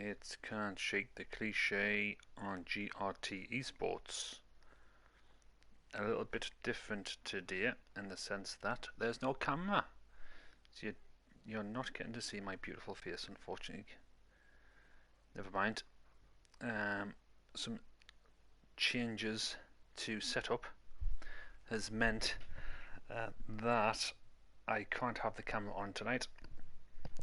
It can't shake the cliche on GRT Esports. A little bit different today in the sense that there's no camera. So you're not getting to see my beautiful face, unfortunately. Never mind. Some changes to setup has meant that I can't have the camera on tonight.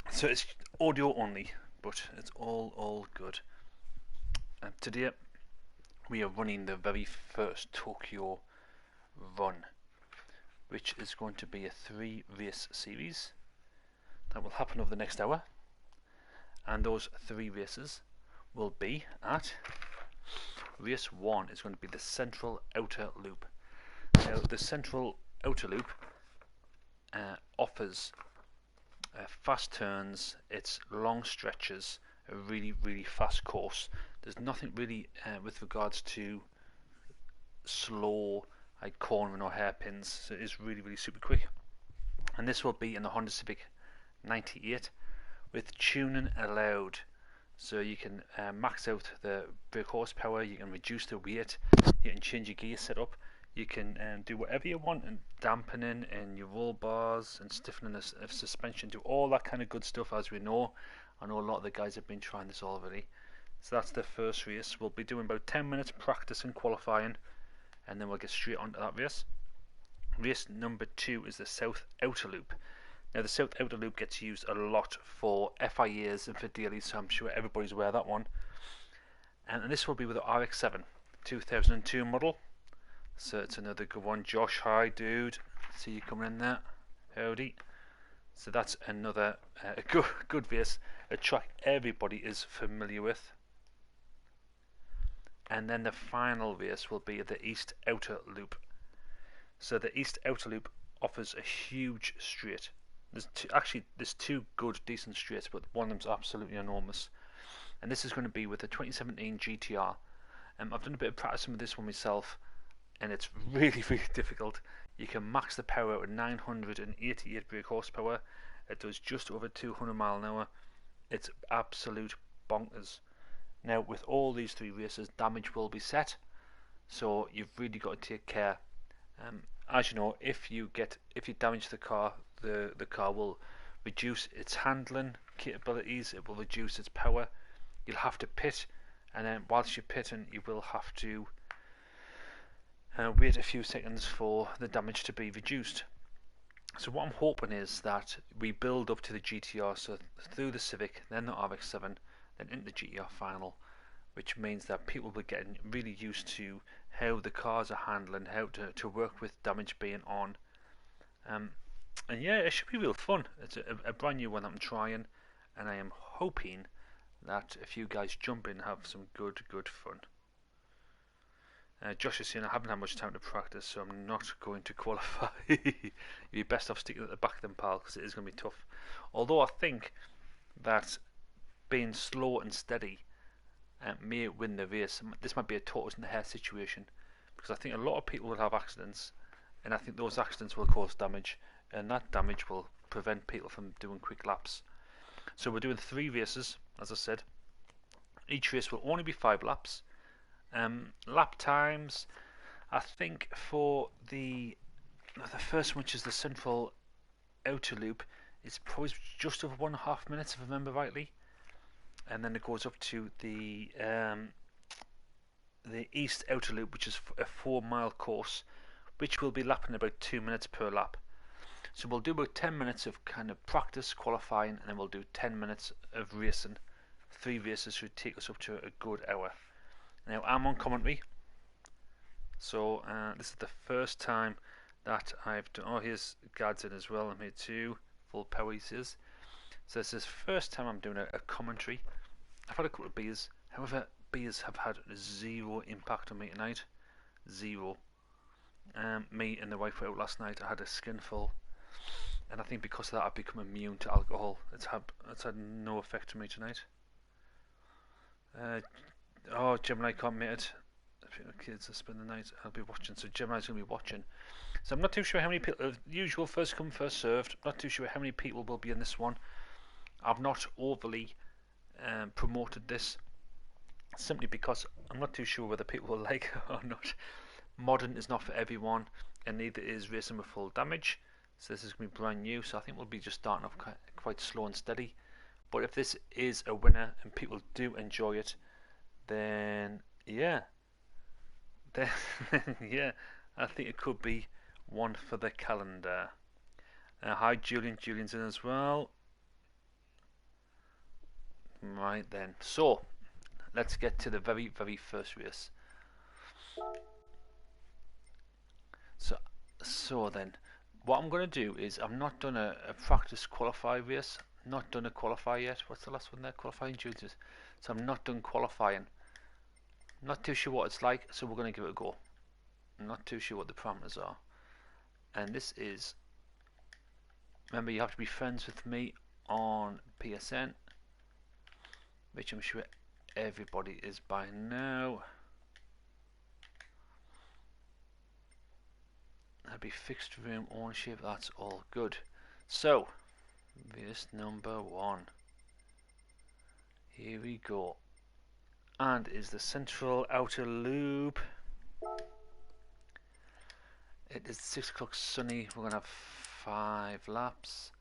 So it's audio only, but it's all good. Today we are running the very first Tokyo run, which is going to be a 3-race series that will happen over the next hour, and those 3 races will be at race 1 is going to be the central outer loop. Now the central outer loop offers fast turns, it's long stretches, a really fast course. There's nothing really with regards to slow like cornering or hairpins, so it is really super quick. And this will be in the Honda Civic 98 with tuning allowed, so you can max out the brake horsepower, you can reduce the weight, you can change your gear setup, you can do whatever you want, and dampening and your roll bars and stiffening of suspension, do all that kind of good stuff. As we know, I know a lot of the guys have been trying this already. So that's the first race. We'll be doing about 10 minutes practice and qualifying, and then we'll get straight onto that race. Race number 2 is the South Outer Loop. Now the South Outer Loop gets used a lot for FIAs and for dailies, so I'm sure everybody's aware of that one. And this will be with the RX-7 2002 model. So it's another good one. Josh, hi dude, see you coming in there. Howdy. So that's another good race, a track everybody is familiar with. And then the final race will be the East Outer Loop. So the East Outer Loop offers a huge straight. There's two good decent straights, but one of them's absolutely enormous. And this is going to be with the 2017 GTR. I've done a bit of practice with this one myself, and it's really difficult. You can max the power out at 988 brake horsepower. It does just over 200 mile an hour. It's absolute bonkers. Now with all these 3 races, damage will be set, so you've really got to take care. As you know, if you damage the car, the car will reduce its handling capabilities, it will reduce its power. You'll have to pit, and then whilst you're pitting, you will have to wait a few seconds for the damage to be reduced. So what I'm hoping is that we build up to the GTR, so through the Civic, then the RX-7, then into the GTR final, which means that people will be getting really used to how the cars are handling, how to work with damage being on. And yeah, it should be real fun. It's a brand new one that I'm trying, and I am hoping that a few guys jump in and have some good fun. Josh is saying I haven't had much time to practice, so I'm not going to qualify. You'd be best off sticking at the back then, pal, because it is going to be tough. Although I think that being slow and steady may win the race. This might be a tortoise in the hare situation, because I think a lot of people will have accidents, and I think those accidents will cause damage, and that damage will prevent people from doing quick laps. So we're doing 3 races, as I said. Each race will only be 5 laps. Lap times, I think for the first one, which is the central outer loop, it's probably just over 1.5 minutes, if I remember rightly, and then it goes up to the east outer loop, which is a 4-mile course, which will be lapping about 2 minutes per lap. So we'll do about 10 minutes of kind of practice qualifying, and then we'll do 10 minutes of racing. 3 races should take us up to a good hour. Now I'm on commentary, so this is the first time that I've done. Oh, here's Gads in as well. I'm here too. Full power, he says. So this is the first time I'm doing a commentary. I've had a couple of beers, however, beers have had 0 impact on me tonight. 0. Me and the wife were out last night. I had a skinful, and I think because of that I've become immune to alcohol. It's had no effect on me tonight. Oh, Gemini can't make it. Kids will spend the night. I'll be watching, so Gemini's going to be watching. So I'm not too sure how many people. Usual first come first served. I'm not too sure how many people will be in this one. I've not overly promoted this simply because I'm not too sure whether people will like it or not. Modern is not for everyone, and neither is racing with full damage. So this is going to be brand new, so I think we'll be just starting off quite slow and steady. But if this is a winner and people do enjoy it, then yeah, then yeah, I think it could be one for the calendar. Hi Julian, Julian's in as well. Right then, so let's get to the very first race. So then, what I'm going to do is I've not done a practice qualify race, not done a qualify yet. What's the last one there? Qualifying judges. So I'm not done qualifying. Not too sure what it's like, so we're going to give it a go. I'm not too sure what the parameters are. And this is, remember you have to be friends with me on PSN, which I'm sure everybody is by now. That'd be fixed room ownership, that's all good. So, race number 1. Here we go. And is the central outer loop. It is 6 o'clock sunny. We're going to have 5 laps.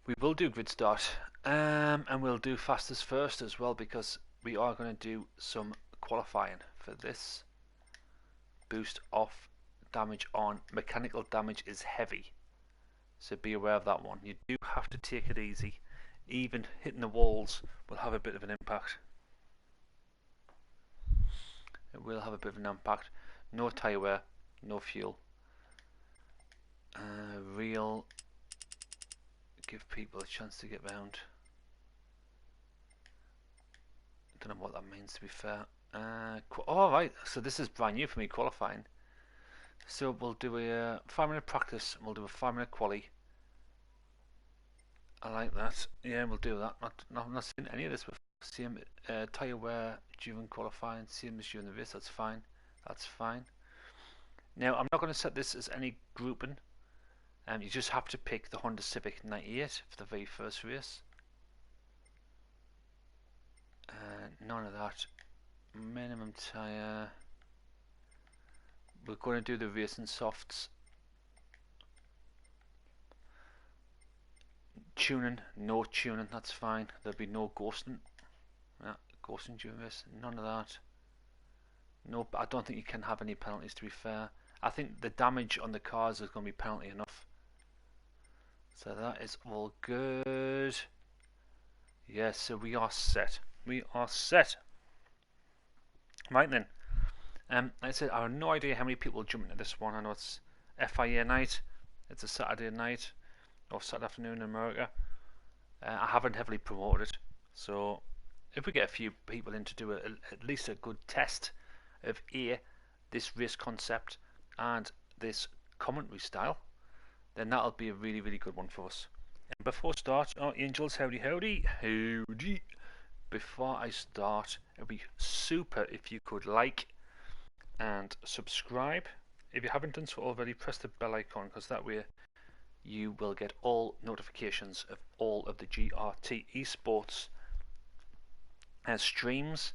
We will do grid start. And we'll do fastest first as well, because we are going to do some qualifying for this. Boost off, damage on. Mechanical damage is heavy, so be aware of that one. You do have to take it easy. Even hitting the walls will have a bit of an impact. It will have a bit of an impact. No tyre wear, no fuel. Real, give people a chance to get round. Don't know what that means, to be fair. Alright, so this is brand new for me, qualifying. So we'll do a 5-minute practice and we'll do a 5-minute quali. I like that. Yeah, we'll do that. I've not seen any of this before. Same tyre wear during qualifying, same as during the race. That's fine. That's fine. Now, I'm not going to set this as any grouping. You just have to pick the Honda Civic 98 for the very first race. None of that. Minimum tyre. We're going to do the racing softs. Tuning, no tuning, that's fine. There'll be no ghosting. Yeah, ghosting during this, none of that. No, I don't think you can have any penalties, to be fair. I think the damage on the cars is going to be penalty enough. So that is all good. Yes, so we are set. We are set. Right then. Like I said, I have no idea how many people will jump into this one. I know it's FIA night. It's a Saturday night or Saturday afternoon in America. I haven't heavily promoted it, so if we get a few people in to do at least a good test of this race concept and this commentary style, then that'll be a really good one for us. And before I start, angels, howdy. Before I start, it'd be super if you could like and subscribe. If you haven't done so already, press the bell icon, because that way you will get all notifications of all of the GRT Esports streams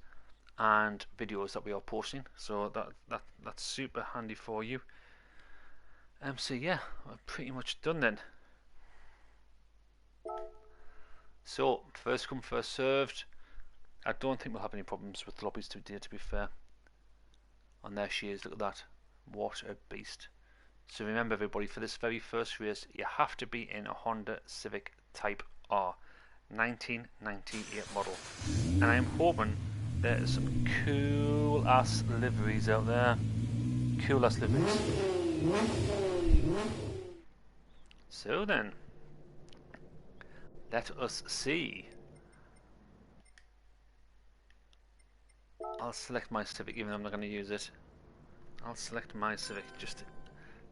and videos that we are posting. So that's super handy for you. So yeah, we're pretty much done then. So first come, first served. I don't think we'll have any problems with lobbies today, to be fair. And there she is, look at that. What a beast. So remember everybody, for this very first race, you have to be in a Honda Civic Type R, 1998 model. And I am hoping there's some cool ass liveries out there. Cool ass liveries. So then, let us see. I'll select my Civic, even though I'm not going to use it. I'll select my Civic just to...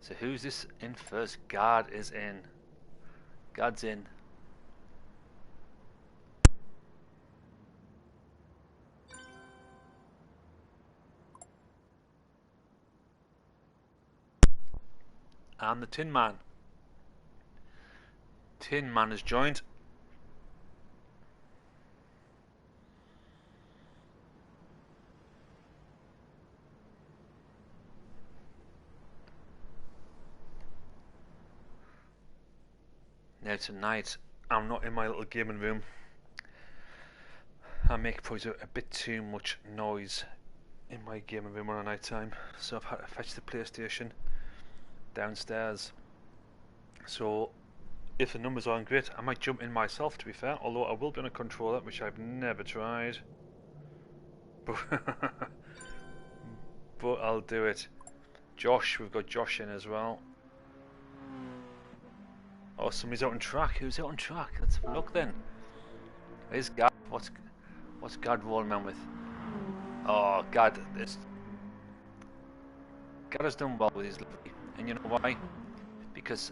So who's this in first? God is in. God's in. And the Tin Man. Tin Man has joined. Now tonight, I'm not in my little gaming room. I make probably a bit too much noise in my gaming room on a night time, so I've had to fetch the PlayStation downstairs. So if the numbers aren't great, I might jump in myself, to be fair, although I will be on a controller, which I've never tried. But I'll do it. Josh, we've got Josh in as well. Oh, somebody's out on track. Who's out on track? Let's have a look then. There's Gad. What's Gad rolling around with? Oh, Gad has done well with his livery, and you know why? Because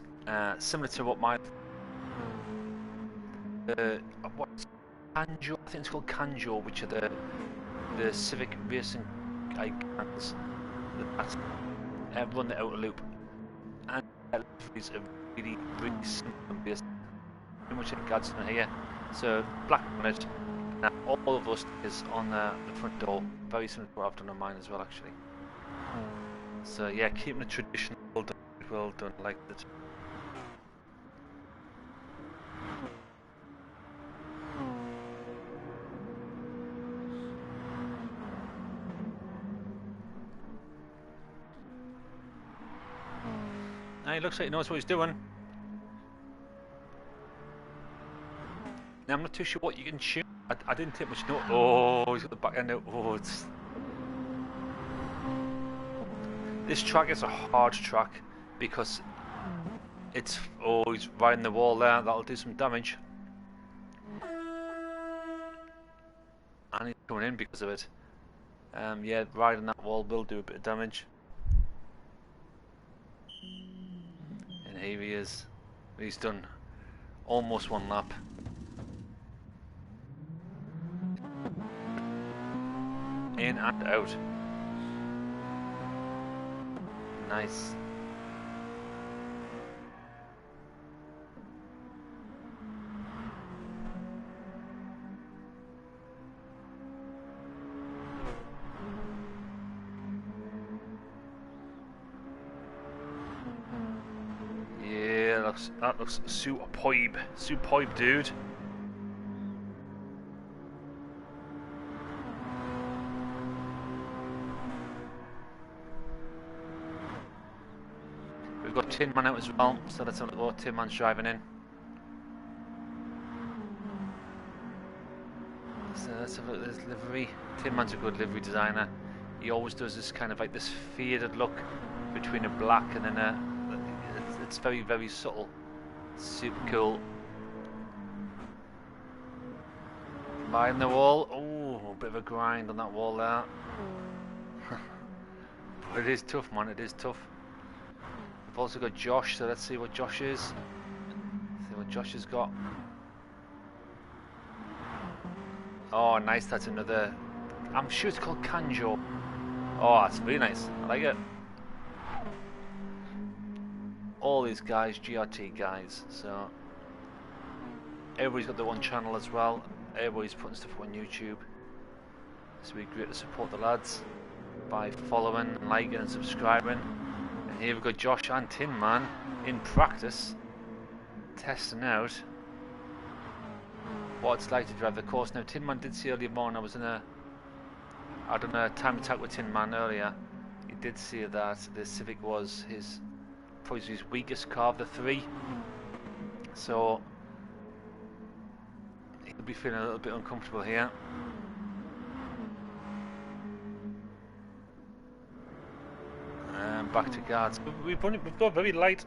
similar to what my what's Kanjo? I think it's called Kanjo, which are the Civic racing icons that run the outer loop, and liveries are really simple and basic. Pretty much like Gad's done here. So black bonnet. All of us is on the front door, very similar to what I've done on mine as well, actually. So yeah, keeping the tradition well done, like that. Now he looks like he knows what he's doing. Now I'm not too sure what you can shoot. I didn't take much note. Oh, he's got the back end out. Oh, it's... This track is a hard track because it's... Oh, he's riding the wall there. That'll do some damage. And he's coming in because of it. Yeah, riding that wall will do a bit of damage. And here he is. He's done almost one lap. In and out. Nice. Yeah, that looks superb. Superb, dude. We've got Tin Man out as well, so let's have a look. Tin Man's driving in. So let's have a look at this livery. Tin Man's a good livery designer. He always does this kind of like this faded look between a black and then a... It's very, very subtle. Super cool. Behind the wall. Oh, a bit of a grind on that wall there. But it is tough, man. It is tough. We've also got Josh, so let's see what Josh is. See what Josh has got. Oh, nice. That's another... I'm sure it's called Kanjo. Oh, that's really nice. I like it. All these guys, GRT guys, so... Everybody's got their own channel as well. Everybody's putting stuff on YouTube. So it'd be great to support the lads by following, and liking and subscribing. And here we've got Josh and Tin Man in practice, testing out what it's like to drive the course. Now Tin Man did see earlier on, I done a time attack with Tin Man earlier. He did see that the Civic was probably his weakest car of the three. So he'll be feeling a little bit uncomfortable here. Back to guards. We've got a very light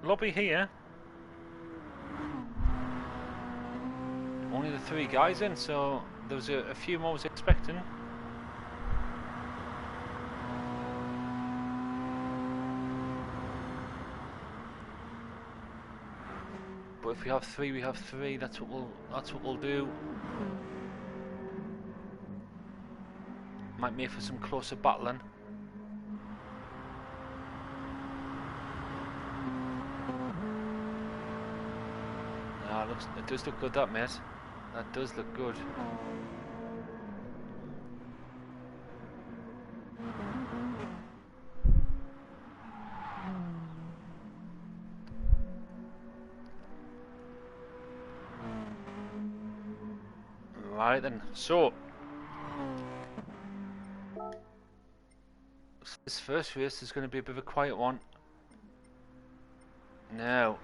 lobby here. Only the three guys in, so there was a few more I was expecting. But if we have three, we have three. That's what we'll do. Might make for some closer battling. It does look good, that mate. That does look good. Alright then, so this first race is going to be a bit of a quiet one. Now,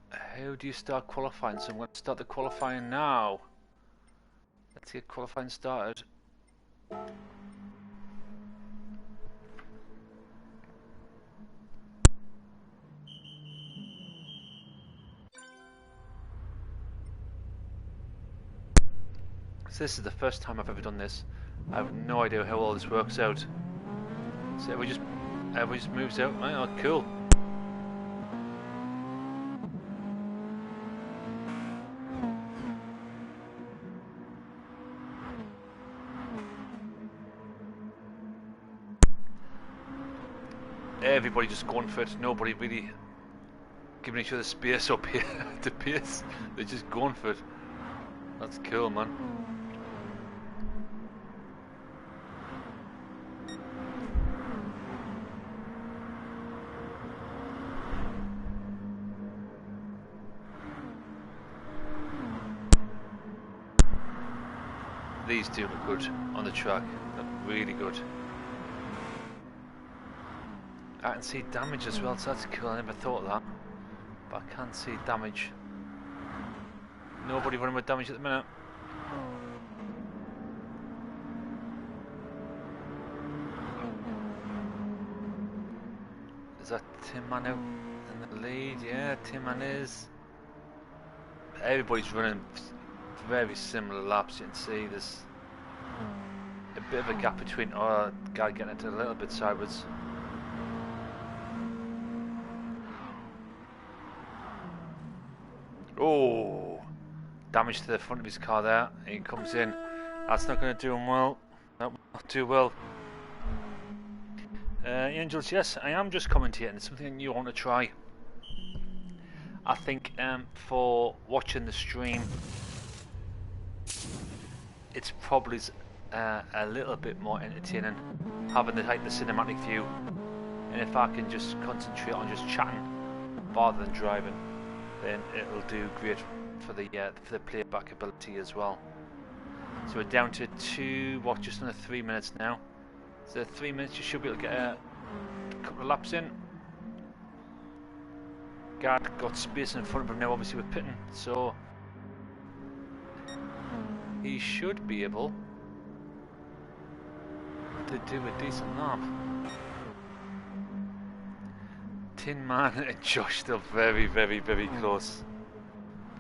how do you start qualifying? So I'm going to start the qualifying now. Let's get qualifying started. So this is the first time I've ever done this. I have no idea how all this works out. So everybody just moves out. Oh, cool. Everybody just going for it. Nobody really giving each other space up here to pace. They're just going for it. That's cool, man. These two look good on the track. Look really good. I can see damage as well, so that's cool. I never thought of that. But I can see damage. Nobody running with damage at the minute. Is that Tin Man out in the lead? Yeah, Tin Man is. Everybody's running very similar laps. You can see there's a bit of a gap between. Oh, guy getting it a little bit sideways. Oh, damage to the front of his car there. He comes in. That's not going to do him well. That will not do well. Angels, yes, I am just commentating. It's something you want to try. I think for watching the stream, it's probably a little bit more entertaining having the cinematic view, and if I can just concentrate on just chatting rather than driving, then it'll do great for the playback ability as well. So we're down to just under 3 minutes now. So 3 minutes, you should be able to get a couple of laps in. Guard got space in front of him now, obviously we're pitting, so he should be able to do a decent lap. Tin Man and Josh still very, very, very close.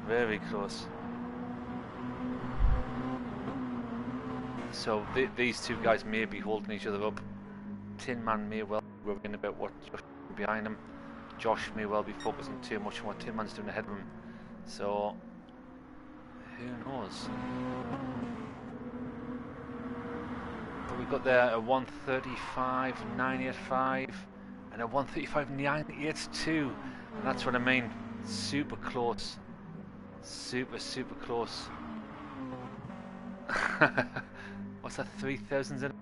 Very close. So these two guys may be holding each other up. Tin Man may well be worrying about what Josh is behind him. Josh may well be focusing too much on what Tin Man's doing ahead of him. So who knows? But we've got there a 1:35.985 and a 1:35.982, and that's what I mean. Super close. Super, super close. What's that, 3,000s in it?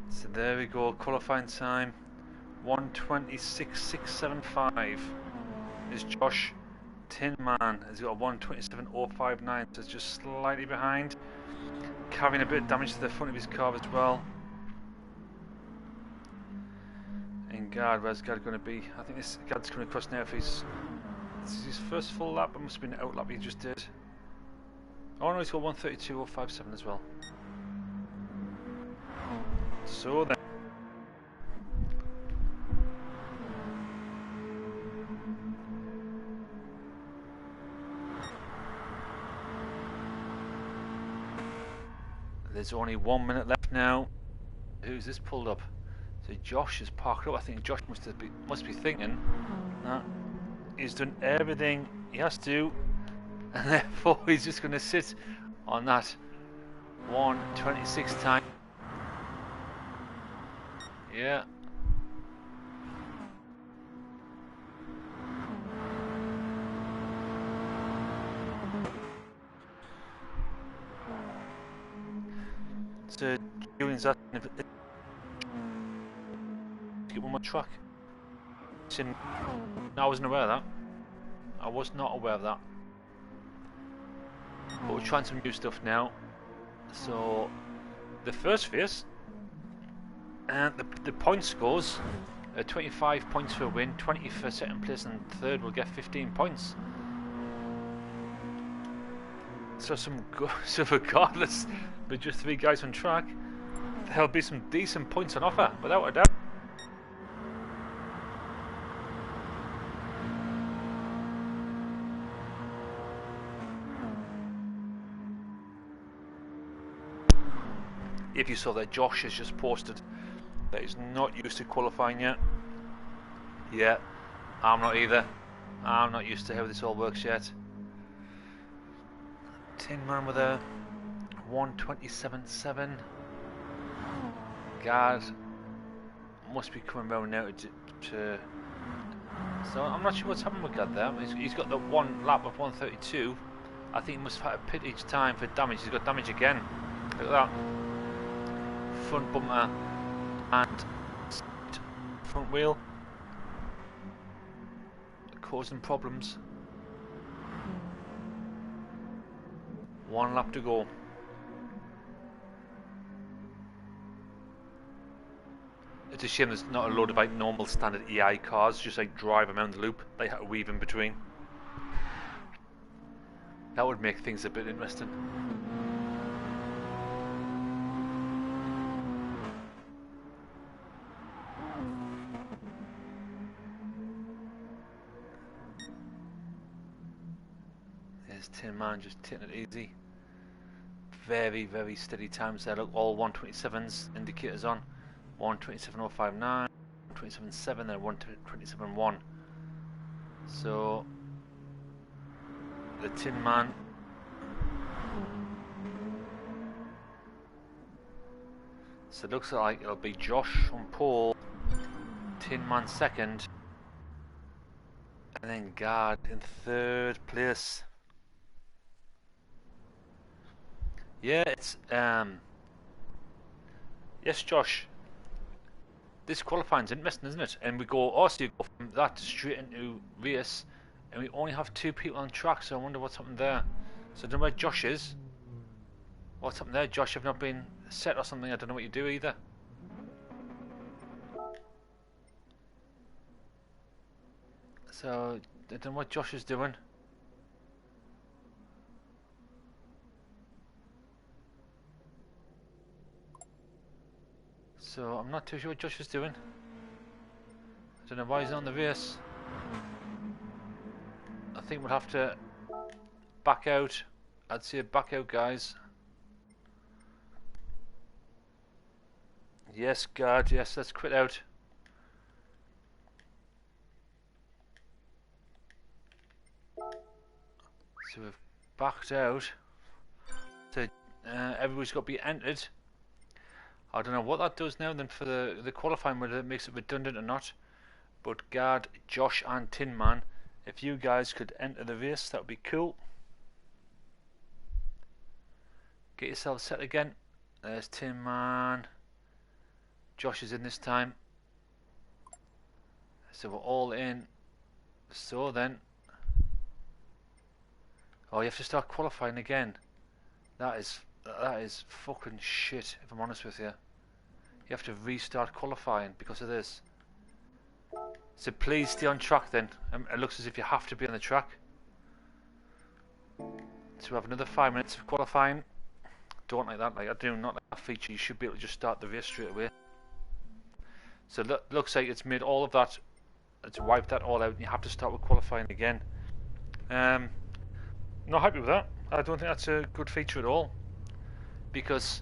So there we go, qualifying time 1:26.675 is Josh. Tin Man has got a 1:27.059, so it's just slightly behind, carrying a bit of damage to the front of his car as well. And Guard, where's Guard going to be? I think this Guard's coming across now. If this is his first full lap, it must have been an out lap he just did. Oh no, he's got 1:32.057 as well. So then, there's only 1 minute left now. Who's this pulled up? So Josh is parked up. I think Josh must be thinking that he's done everything he has to, and therefore he's just going to sit on that 1:26 time. Yeah. So Julian's asking if get one more track. No, I wasn't aware of that. I I was not aware of that. But we're trying some new stuff now. So the first race, and the point scores, 25 points for a win, 20 for second place, and third will get 15 points. So so regardless, with just 3 guys on track, there'll be some decent points on offer, without a doubt. If you saw that, Josh has just posted that he's not used to qualifying yet. Yeah, I'm not either. I'm not used to how this all works yet. Tin Man with a 1:27.7. God, must be coming round now to. So I'm not sure what's happened with God there. He's got the one lap of 1:32. I think he must have had a pit each time for damage. He's got damage again. Look at that. Front bumper and front wheel causing problems. 1 lap to go. It's a shame there's not a load of like normal standard EI cars, just like drive around the loop. They have to weave in between. That would make things a bit interesting. There's Tin Man just taking it easy. Very, very steady times there. Look, all 1:27s, indicators on. 1:27.059, 1:27.7, then 1:27.1. So the Tin Man so it looks like it'll be Josh on pole, Tin Man second, and then Guard in third place. Yeah, it's yes, Josh. This qualifying's interesting, isn't it? And we go also you go from that straight into race, and we only have 2 people on track. So I wonder what's happened there. So I don't know where Josh is. What's happened there, Josh? You've not been set or something. I don't know what you do either. So I don't know what Josh is doing. So I'm not too sure what Josh is doing. I don't know why he's not on the race. I think we'll have to back out. I'd say back out, guys. Yes, guard. Yes, let's quit out. So we've backed out. So everybody's got to be entered. I don't know what that does now then for the qualifying, whether it makes it redundant or not. But Guard, Josh and Tin Man, if you guys could enter the race, that would be cool. Get yourself set again. There's Tin Man. Josh is in this time. So we're all in. So then. Oh, you have to start qualifying again. That is fucking shit, if I'm honest with you. You have to restart qualifying because of this. So please stay on track then. It looks as if you have to be on the track. So we have another 5 minutes of qualifying. Don't like that. Like I do not like that feature. You should be able to just start the race straight away. So looks like it's made all of that. It's wiped that all out, and you have to start with qualifying again. Not happy with that. I don't think that's a good feature at all. Because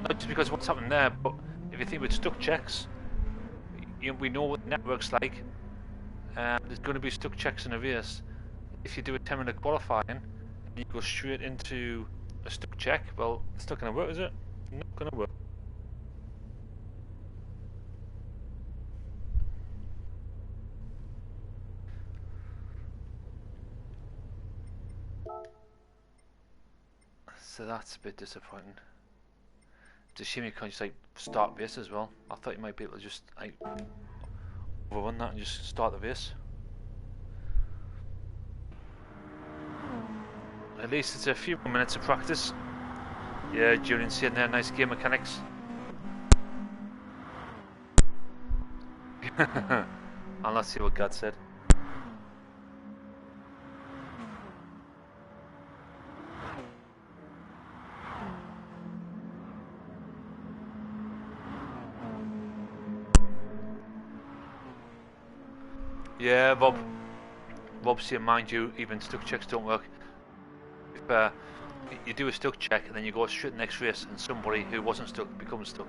not just because of what's happening there, but if you think with stuck checks, we know what the network's like. There's going to be stuck checks in a race. If you do a 10-minute qualifying and you go straight into a stuck check, well, it's not going to work, is it? Not going to work. So that's a bit disappointing. It's a shame you can't just like start race as well. I thought you might be able to just like overrun that and just start the race. at least it's a few more minutes of practice. Yeah, Julian's sitting there, nice gear mechanics. And let's see what God said. Yeah, Rob's here, mind you, even stuck checks don't work. If you do a stuck check and then you go straight to the next race and somebody who wasn't stuck becomes stuck.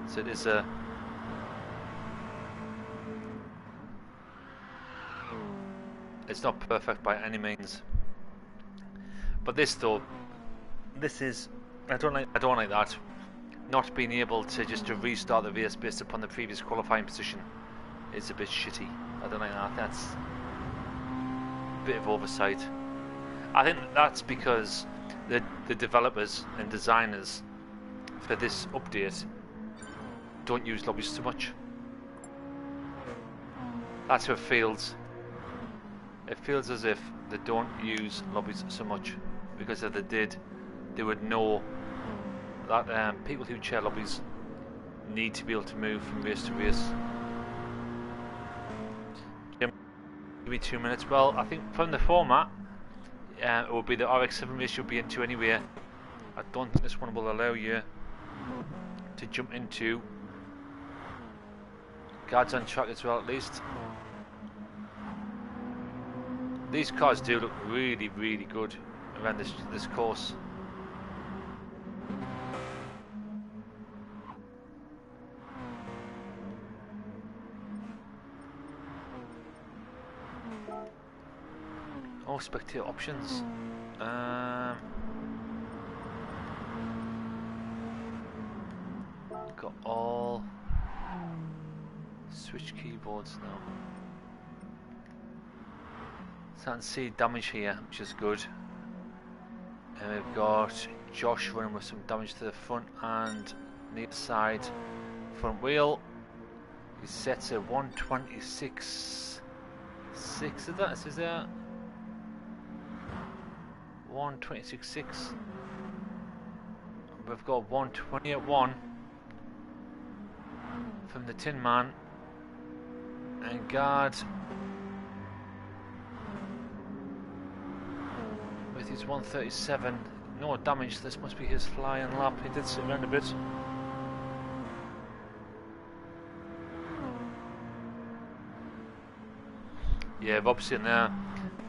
So it is it's not perfect by any means. But this though, this is I don't like that. Not being able to just restart the race based upon the previous qualifying position is a bit shitty. I don't like that. That's a bit of oversight. I think that's because the developers and designers for this update don't use lobbies so much. That's how it feels. It feels as if they don't use lobbies so much, because if they did, they would know that people who chair lobbies need to be able to move from race to race. Give me 2 minutes. Well, I think from the format, it will be the RX-7 race you'll be into anyway. I don't think this one will allow you to jump into guards on track as well, at least. These cars do look really, really good around this course. Oh, spectator options. Got all switch keyboards now. Can't see damage here, which is good. And we've got Josh running with some damage to the front and near side front wheel. He sets a 126.6 is that? Is there 126.6? We've got 120.1 from the Tin Man, and guard with his 137. No damage. This must be his flying lap. He did sit around a bit. Yeah, Rob's saying there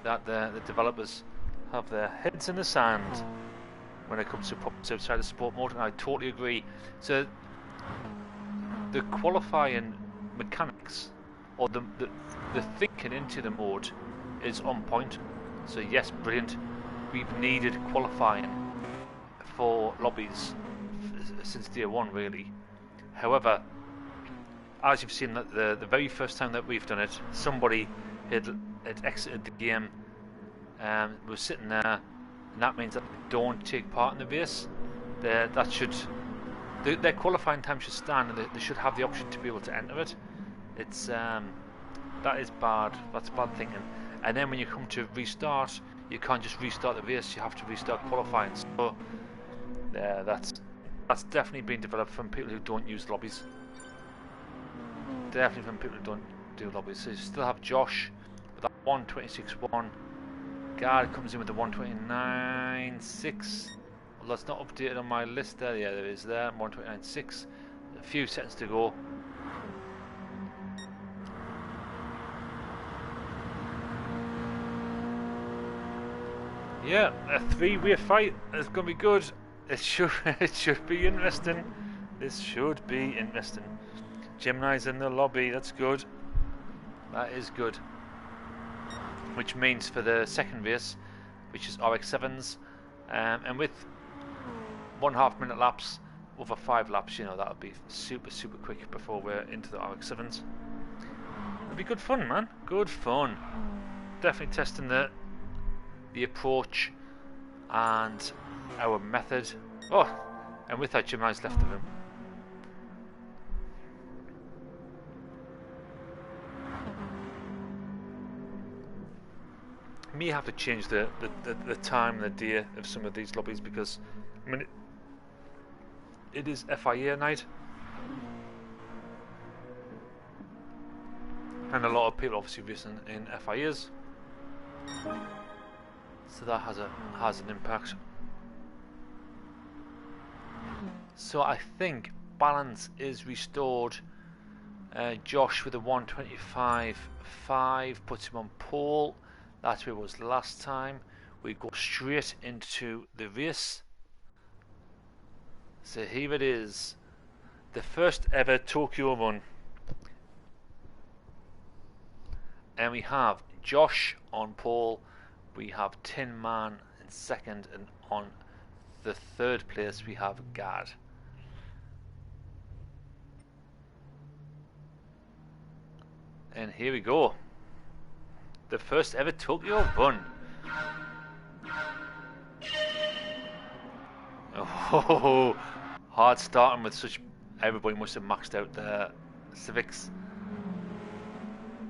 that the developers have their heads in the sand when it comes to problems outside of sport mode, and I totally agree. So the qualifying mechanics, or the thinking into the mode, is on point. So yes, brilliant. We've needed qualifying for lobbies since day one, really. However, as you've seen, that the very first time that we've done it, somebody had exited the game, was sitting there, and that means that they don't take part in the race. Their qualifying time should stand, and they should have the option to be able to enter it. It's that is bad. That's bad thinking. And then when you come to restart, you can't just restart the race. You have to restart qualifying. So that's definitely been developed from people who don't use lobbies. Definitely from people who don't do lobbies. So you still have Josh with that 126.1. Guard comes in with the 129.6. Well, that's not updated on my list there. Yeah, there is there. 129.6. A few seconds to go. Yeah, a three-way fight. It's gonna be good. It should be interesting. This should be interesting. Gemini's in the lobby. That's good. That is good. Which means for the second race, which is RX-7s, and with 1.5 minute laps, over 5 laps, you know, that'll be super quick before we're into the RX-7s. It'll be good fun, man. Good fun. Definitely testing the approach and our method. Oh, and with that, Gemini's left the room. may have to change the time and the day of some of these lobbies, because I mean it is FIA night, and a lot of people obviously racing in FIAs, so that has an impact. So I think balance is restored. Josh with a 125.5 puts him on pole. That's where it was last time. We go straight into the race. So here it is, the first ever Tokyo run, and we have Josh on pole, we have Tin Man in second, and on the third place we have Gad. And here we go, the first ever Tokyo run. Oh, hard starting with such, everybody must have maxed out their Civics.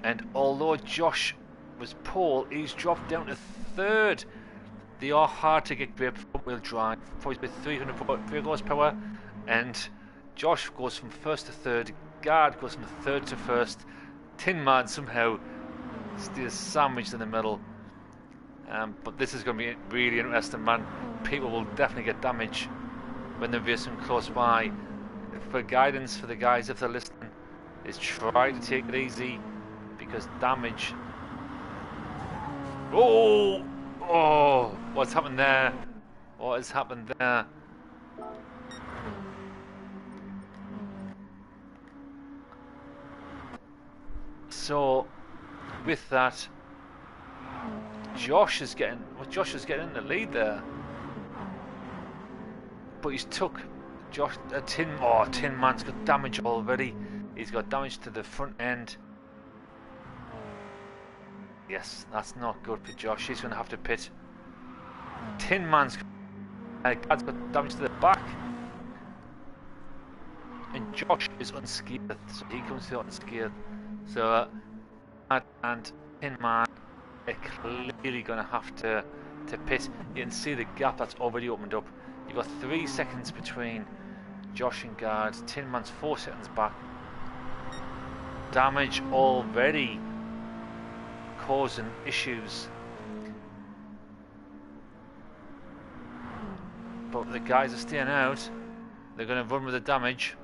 And although Josh was pole, he's dropped down to third. They are hard to get grip, front wheel drive, probably with 300 horsepower. And Josh goes from first to third, Gard goes from third to first. Tin Man somehow stays sandwiched in the middle. But this is going to be really interesting, man. People will definitely get damage when they're racing close by. For guidance for the guys, if they're listening, is try to take it easy, because damage. Oh, what's happened there? What has happened there? So, with that, Josh is getting in the lead there, but he's took Tin Man's got damage already. He's got damage to the front end. Yes, that's not good for Josh. He's going to have to pit. Tin Man's got damage to the back, and Josh is unscathed, so he comes through unscathed. So and Tin Man are clearly going to have to pit. You can see the gap that's already opened up. You've got 3 seconds between Josh and Gard. Tin Man's 4 seconds back. Damage already causing issues. But the guys are staying out. They're going to run with the damage.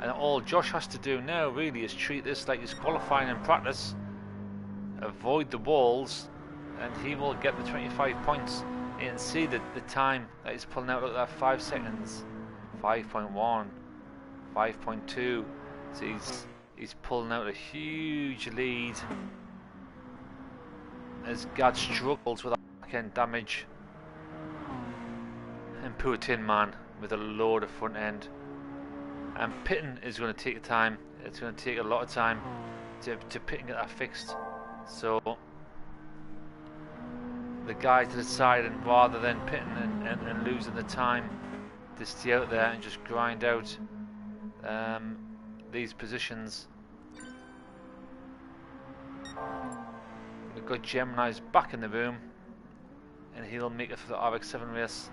And all Josh has to do now really is treat this like he's qualifying in practice. Avoid the walls, and he will get the 25 points. You can see the time that he's pulling out. Look at that, 5 seconds, 5.1, 5.2. So he's pulling out a huge lead as Gad struggles with that back end damage, and poor Tin Man with a load of front end. And pitting is going to take time. It's going to take a lot of time to pit and get that fixed. So the guys are deciding, rather than pitting and losing the time, to stay out there and just grind out these positions. We've got Gemini's back in the room, and he'll make it for the RX-7 race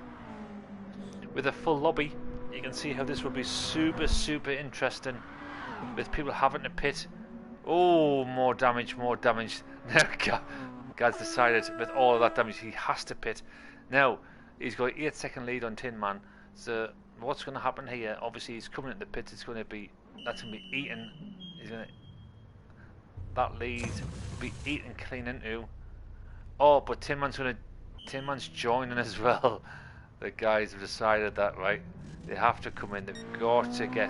with a full lobby. You can see how this will be super interesting, with people having to pit. Oh, more damage. Now Gad's decided with all of that damage he has to pit. Now he's got an 8-second lead on Tin Man. So what's going to happen here? Obviously he's coming at the pit. That's going to be eaten. That lead will be eaten clean into. Oh, but Tin Man's joining as well. The guys have decided that, right? They have to come in. They've got to get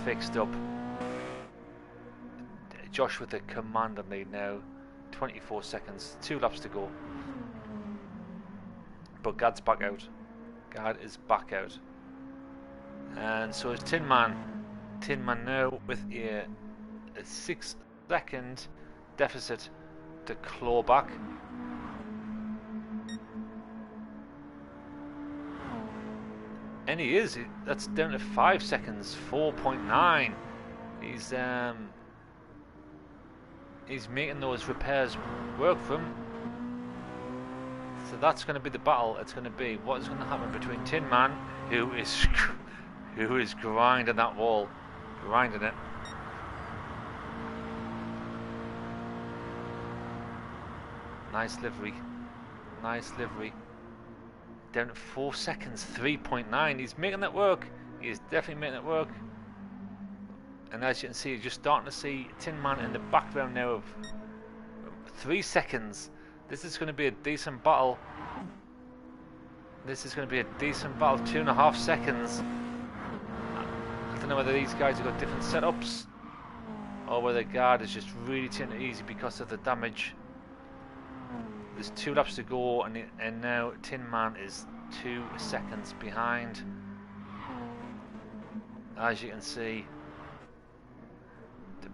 fixed up. Josh with the commanding lead now. 24 seconds. 2 laps to go. But Gad's back out. Gad is back out. And so is Tin Man. Tin Man now with a 6-second deficit to claw back. And he is. That's down to 5 seconds. 4.9. He's making those repairs work for him. So that's going to be the battle. It's going to be what is going to happen between Tin Man, who is grinding that wall, grinding it. Nice livery, nice livery. Down to 4 seconds, 3.9. He's making that work. He is definitely making it work. And as you can see, you're just starting to see Tin Man in the background now of 3 seconds. This is going to be a decent battle. This is going to be a decent battle. 2.5 seconds. I don't know whether these guys have got different setups or whether the guard is just really taking it easy because of the damage. There's 2 laps to go, and now Tin Man is 2 seconds behind. As you can see.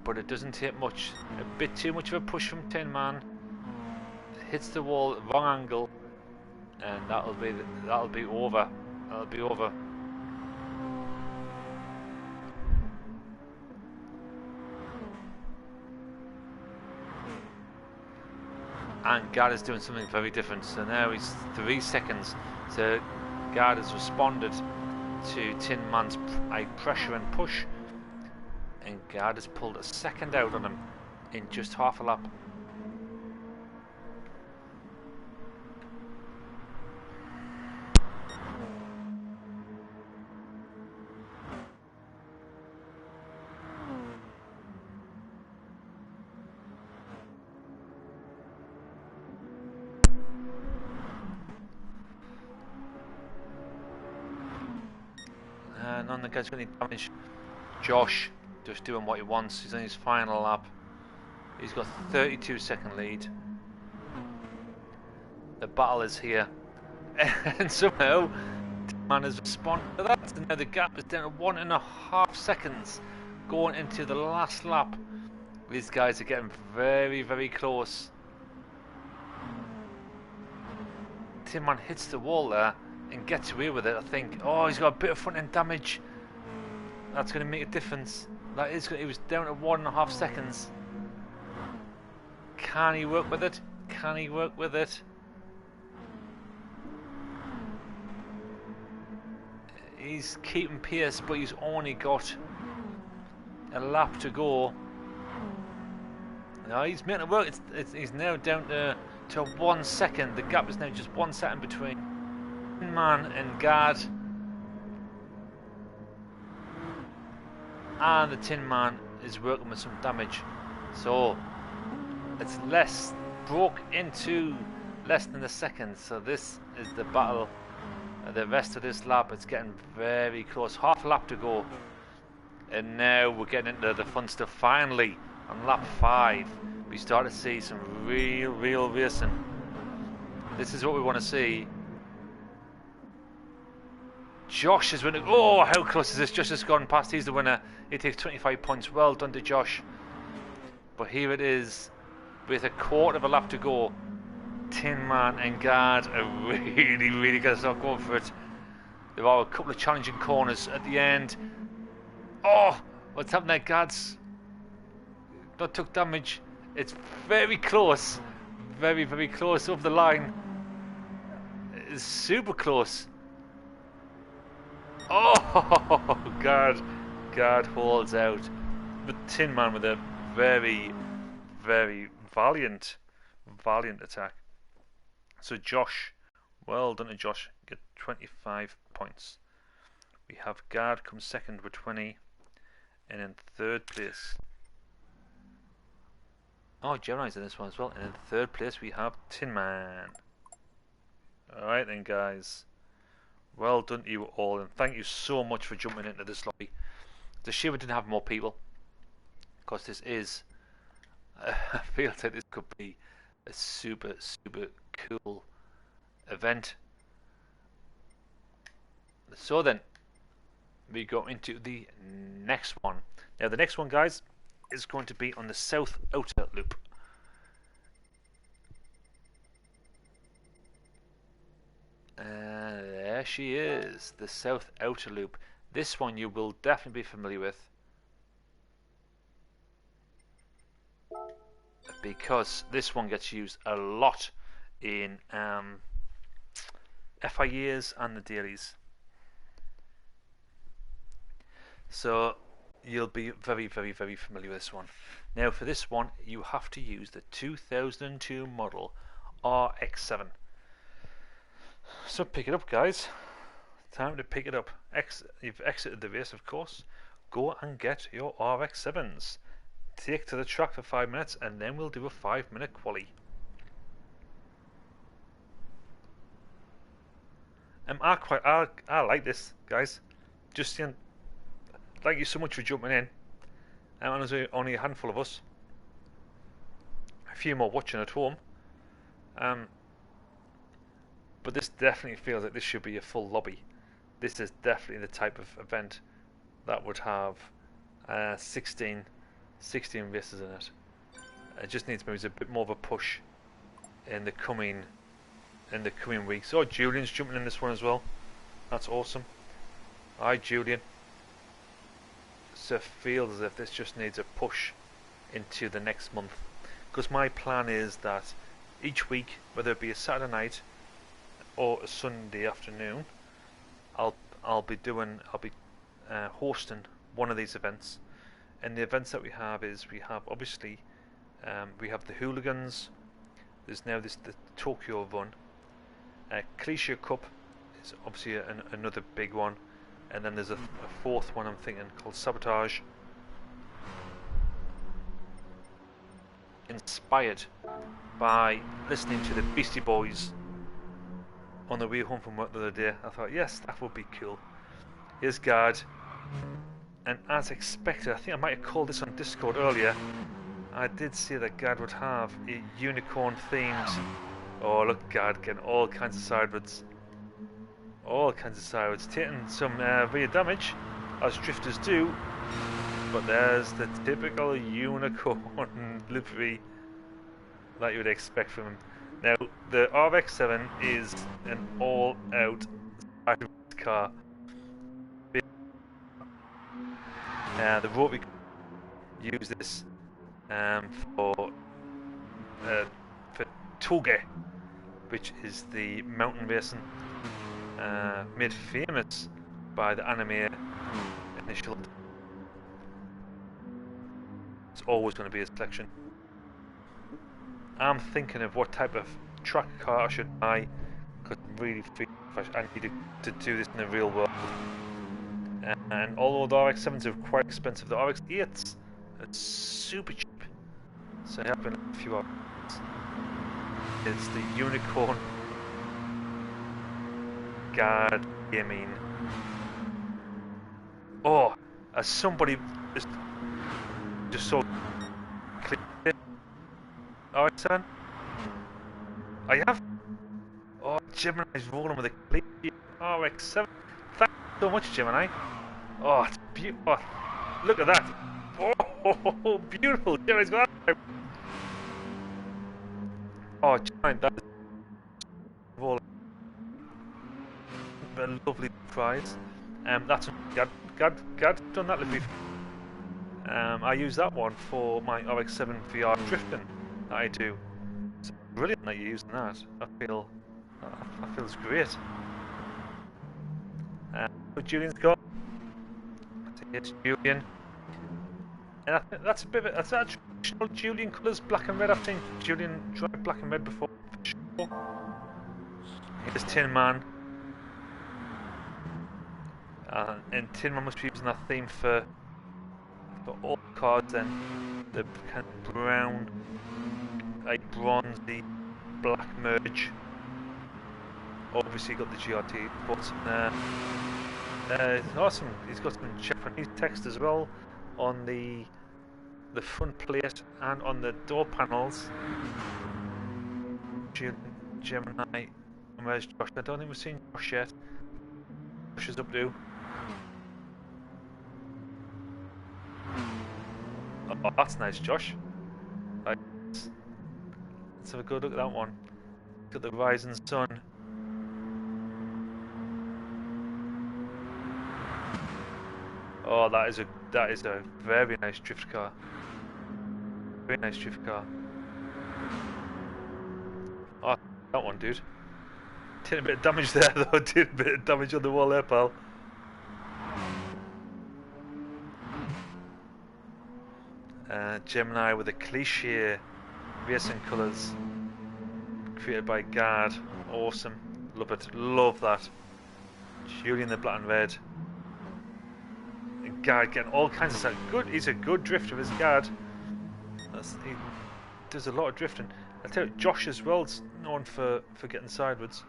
But it doesn't take much. A bit too much of a push from Tin Man. Hits the wall, wrong angle, and that'll be over. That'll be over. And Gard is doing something very different. So now he's 3 seconds. So Gard has responded to Tin Man's pressure and push, and Gard has pulled a second out on him in just half a lap. None of the guys got any damage. Josh just doing what he wants. He's on his final lap. He's got 32-second lead. The battle is here, and somehow Tin Man has responded to that. And now the gap is down to 1.5 seconds going into the last lap. These guys are getting very, very close. Tin Man hits the wall there and gets away with it, I think. Oh, he's got a bit of front end damage. That's going to make a difference. That is. He was down to 1.5 seconds. Can he work with it? Can he work with it? He's keeping pace, but he's only got a lap to go. No, he's making it work. He's now down to 1 second. The gap is now just 1 second between Tin Man and Gard. And the Tin Man is working with some damage. So it's broke into less than a second. So this is the battle. The rest of this lap, it's getting very close. Half a lap to go. And now we're getting into the fun stuff. Finally, on lap 5, we start to see some real racing. This is what we want to see. Josh is winning. Oh, how close is this? Josh has gone past. He's the winner. He takes 25 points. Well done to Josh. But here it is, with a quarter of a lap to go. Tin Man and Gard are really going to start going for it. There are a couple of challenging corners at the end. Oh, what's happened there? Gard's not took damage. It's very close. Very close over the line. It's super close. Oh, Gard holds out. But Tin Man with a very valiant attack. So Josh, well done to Josh, get 25 points. We have Gard come second with 20, and in third place. Oh, Gemini's in this one as well. And in third place we have Tin Man. Alright then, guys. Well done to you all, and thank you so much for jumping into this lobby. It's a shame we didn't have more people, because this is, I feel like this could be a super cool event. So then, we go into the next one. Now the next one, guys, is going to be on the South Outer Loop. There she is, the South Outer Loop. This one you will definitely be familiar with. because this one gets used a lot in FIAs and the dailies. So you'll be very, very, very familiar with this one. Now for this one, you have to use the 2002 model RX-7. So pick it up, guys. Time to pick it up. You've exited the race, of course. Go and get your RX-7s. Take to the track for 5 minutes, and then we'll do a 5-minute quali. I like this, guys. Just thank you so much for jumping in. And there's only a handful of us. A few more watching at home. But this definitely feels like this should be a full lobby. This is definitely the type of event that would have 16 races in it. It just needs maybe a bit more of a push in the coming weeks. Oh, Julian's jumping in this one as well. That's awesome. Hi, Julian. So it feels as if this just needs a push into the next month, because my plan is that each week, whether it be a Saturday night or a Sunday afternoon, I'll be hosting one of these events. And the events that we have obviously we have the Hooligans. There's now the Tokyo Run. Cliche Cup is obviously another big one, and then there's a fourth one I'm thinking called Sabotage. Inspired by listening to the Beastie Boys on the way home from work the other day, I thought, yes, that would be cool. Here's Guard, and as expected, I think I might have called this on Discord earlier, I did see that Guard would have a unicorn themed. Oh, look, Guard getting all kinds of sideways. All kinds of sideways, taking some rear damage, as drifters do, but there's the typical unicorn livery that you would expect from him. Now, the RX-7 is an all-out sideways car. The rotary use this for Toge, which is the mountain racing made famous by the anime initial. It's always going to be a selection. I'm thinking of what type of track car I should buy, because I really feel I need to do this in the real world. And although the RX-7s are quite expensive, the RX-8s are super cheap. So I have been a few options. It's the Unicorn Guard Gaming. Oh, as somebody just saw clear RX-7. I have. Oh, Gemini's rolling with a clear RX-7. Thank you so much, Gemini. Oh, it's beautiful. Oh, look at that. Oh, beautiful. Gemini's got that. Oh, Gemini, that is a lovely prize. That's Gad done that little bit. I use that one for my RX-7 VR drifting that I do. It's brilliant that you're using that. That feels great. What Julian's got? It's Julian, and I think that's a bit of that's traditional Julian colours, black and red. I think Julian tried black and red before. For sure. Here's Tin Man. And Tin Man must be using that theme for all the cards then. The kind of brown, like bronzy, black merge. Obviously got the GRT Esports in there. Awesome, he's got some Japanese text as well on the front plate and on the door panels. Gemini, and where's Josh? I don't think we've seen Josh yet. Josh is up to. Oh, that's nice, Josh. Right. Let's have a good look at that one. Got the rising sun. Oh, that is a very nice drift car. Very nice drift car. Oh, that one, dude. Did a bit of damage there, though. Did a bit of damage on the wall there, pal. Gemini with the cliche racing colours created by Guard. Awesome. Love it. Love that. Julian the black and red. And Guard getting all kinds of stuff. Good. He's a good drifter, is Guard. He does a lot of drifting. I tell you, Josh as well's known for getting sideways.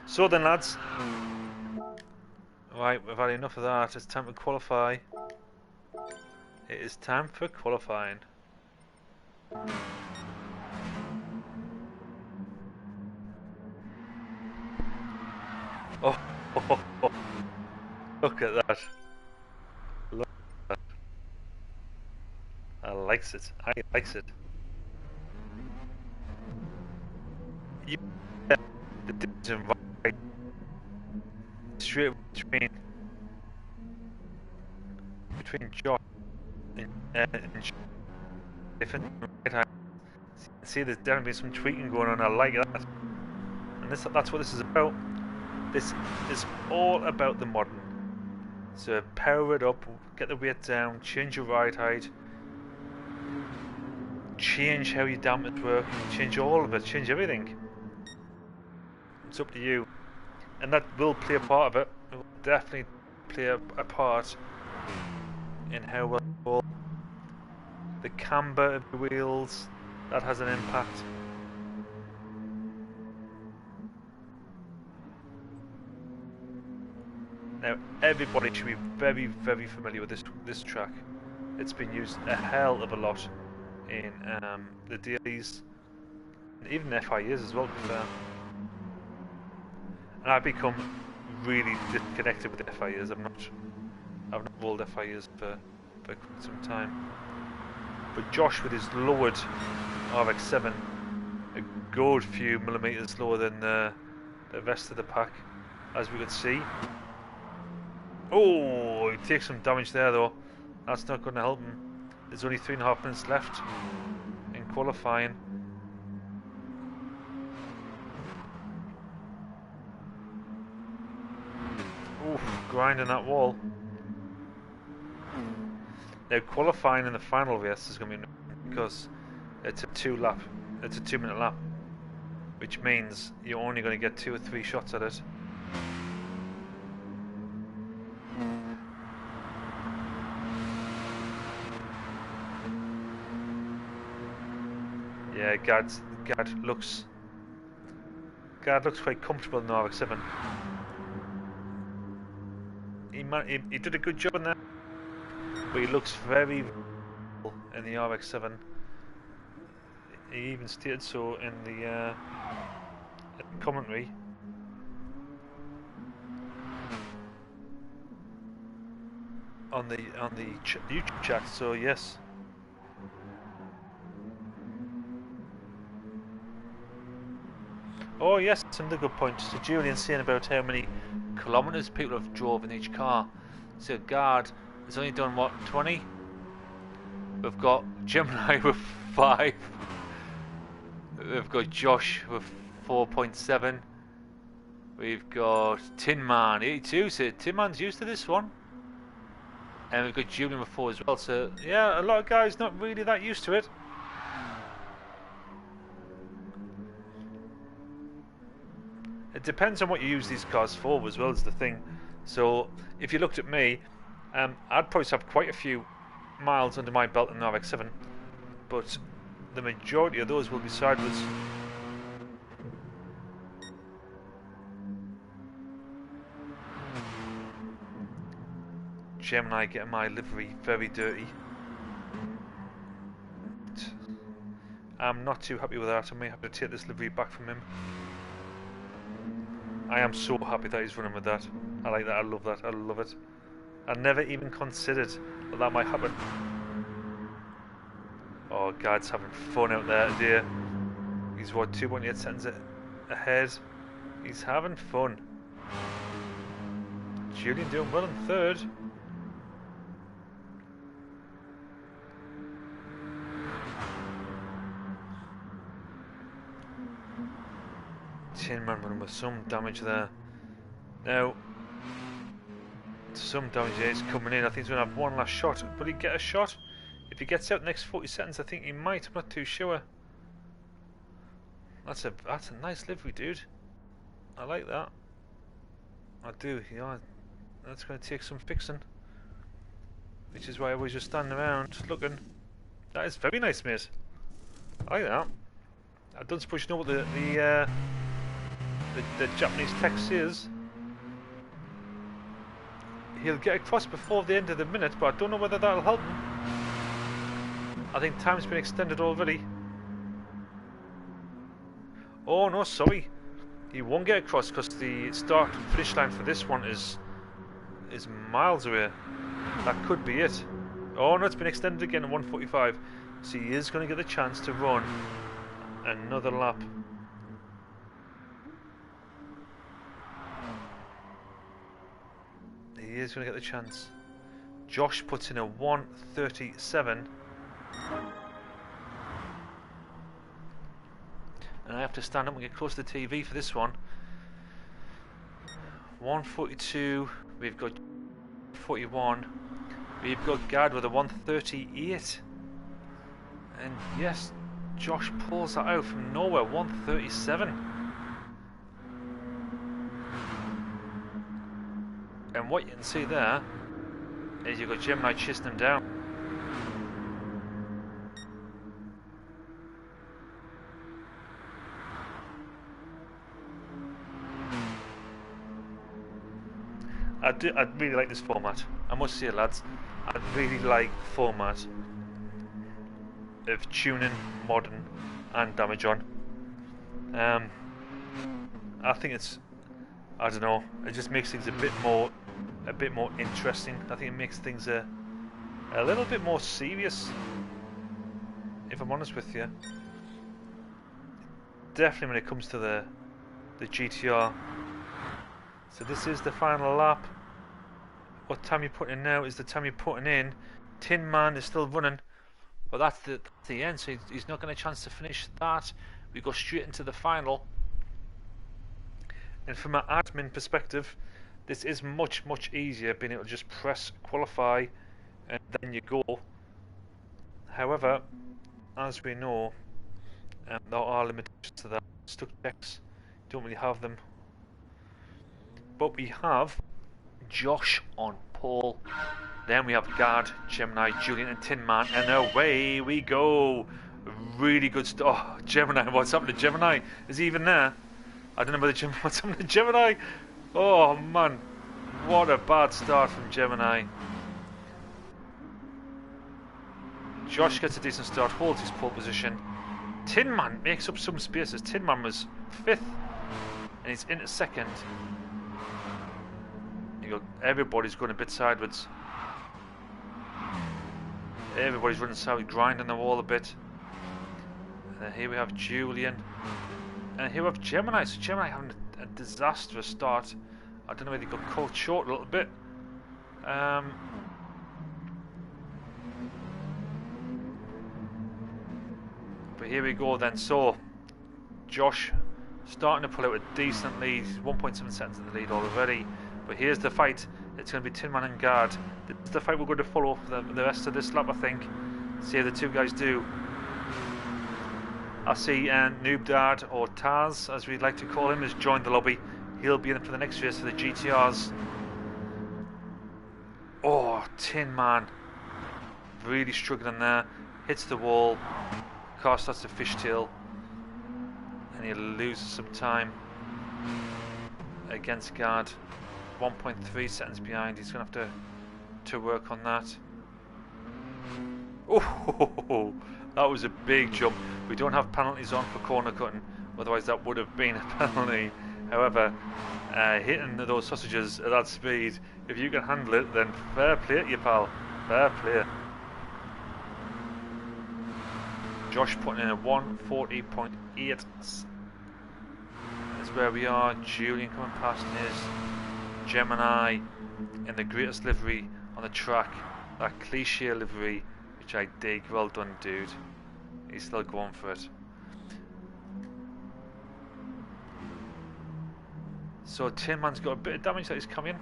So then, lads. Right, we've had enough of that. It's time to qualify. It is time for qualifying. Oh, look at that. Look at that. I likes it. I likes it. You the division right straight between Josh and different right. See, there's definitely some tweaking going on. I like that, and that's what this is about. This is all about the modern. So power it up, get the weight down, change your ride height, change how your dampers work, change all of it, change everything. It's up to you, and that will play a part of it. It will definitely play a part in how well roll. The camber of the wheels, that has an impact. Now everybody should be very, very familiar with this track. It's been used a hell of a lot in the dailies, and even the FIAs as well, to be fair. And I've become really disconnected with the FIAs. I've not rolled FIAs for quite some time. But Josh, with his lowered RX-7, a good few millimeters lower than the rest of the pack, as we could see. Oh, he takes some damage there though. That's not going to help him. There's only 3.5 minutes left in qualifying. Oof, grinding that wall. Now qualifying in the final race is going to be because it's a 2-minute lap, which means you're only going to get 2 or 3 shots at it. Yeah, Gad looks quite comfortable in the RX-7. He did a good job in that, but he looks very in the RX-7. He even stated so in the commentary. On the YouTube chat. So yes. Oh yes, that's another good point. So Julian's saying about how many kilometers people have drove in each car. So Guard has only done what, 20? We've got Gemini with 5. We've got Josh with 4.7. We've got Tin Man 82. So Tin Man's used to this one. And we've got Julian with 4 as well. So yeah, a lot of guys not really that used to it. It depends on what you use these cars for as well as the thing. So if you looked at me, I'd probably have quite a few miles under my belt in an RX-7, but the majority of those will be sideways. Gemini getting my livery very dirty. I'm not too happy with that. I may have to take this livery back from him. I am so happy that he's running with that. I like that. I love that. I love it. I never even considered that might happen. Oh, God's having fun out there today. He's what, 2.8 seconds ahead. He's having fun. Julian doing well in third. Tin Man running with some damage there. Now, some damage there is coming in. I think he's going to have one last shot. Will he get a shot? If he gets out the next 40 seconds, I think he might. I'm not too sure. That's a nice livery, dude. I like that. I do. Yeah, that's going to take some fixing. Which is why I was just standing around looking. That is very nice, mate. I like that. I don't suppose you know what the Japanese text is. He'll get across before the end of the minute, but I don't know whether that'll help him. I think time's been extended already. Oh no, sorry. He won't get across because the start and finish line for this one is miles away. That could be it. Oh no, it's been extended again at 1:45. So he is going to get the chance to run another lap. He is going to get the chance. Josh puts in a 1:37. And I have to stand up and get close to the TV for this one. 1:42. We've got 41. We've got Gad with a 1:38. And yes, Josh pulls that out from nowhere. 1:37. And what you can see there is you've got Gemini chasing him down. I really like this format. I must say, lads, I really like the format of tuning, modern, and damage on. I think it's, I don't know, it just makes things a bit more interesting. I think it makes things a little bit more serious, if I'm honest with you. Definitely when it comes to the GTR. So this is the final lap. What time you're putting in now is the time you're putting in. Tin Man is still running, but that's the end, so he's not going to chance to finish that. We go straight into the final. And from an admin perspective, this is much easier, being able to just press qualify and then you go. However, as we know, there are limitations to that. Stuck checks, don't really have them. But we have Josh on pole. Then we have Gad, Gemini, Julian and Tin Man, and away we go. Really good stuff. Oh, Gemini, what's happened to Gemini? Is he even there? I don't know whether what's happened to Gemini. Oh man, what a bad start from Gemini. Josh gets a decent start, holds his pole position. Tin Man makes up some spaces. Tin Man was 5th and he's into 2nd. Everybody's going a bit sideways. Everybody's running sideways, grinding the wall a bit. And then here we have Julian. And here we have Gemini. So Gemini having a disastrous start. I don't know whether he got caught short a little bit. But here we go then. So Josh starting to pull out a decent lead. He's 1.7 seconds in the lead already. But here's the fight. It's going to be Tin Man and Gad. This is the fight we're going to follow for the rest of this lap, I think. See how the two guys do. I see Noob Dad, or Taz, as we'd like to call him, has joined the lobby. He'll be in for the next race for the GTRs. Oh, Tin Man. Really struggling there. Hits the wall. Car starts to fishtail. And he loses some time against Gad. 1.3 seconds behind. He's going to have to work on that. Oh, that was a big jump. We don't have penalties on for corner cutting, otherwise that would have been a penalty. However, hitting those sausages at that speed, if you can handle it, then fair play to you, pal. Fair play. Josh putting in a 1:40.8. That's where we are. Julian coming past his. Gemini in the greatest livery on the track, that cliche livery, which I dig. Well done, dude. He's still going for it. So Tin Man's got a bit of damage that he's coming.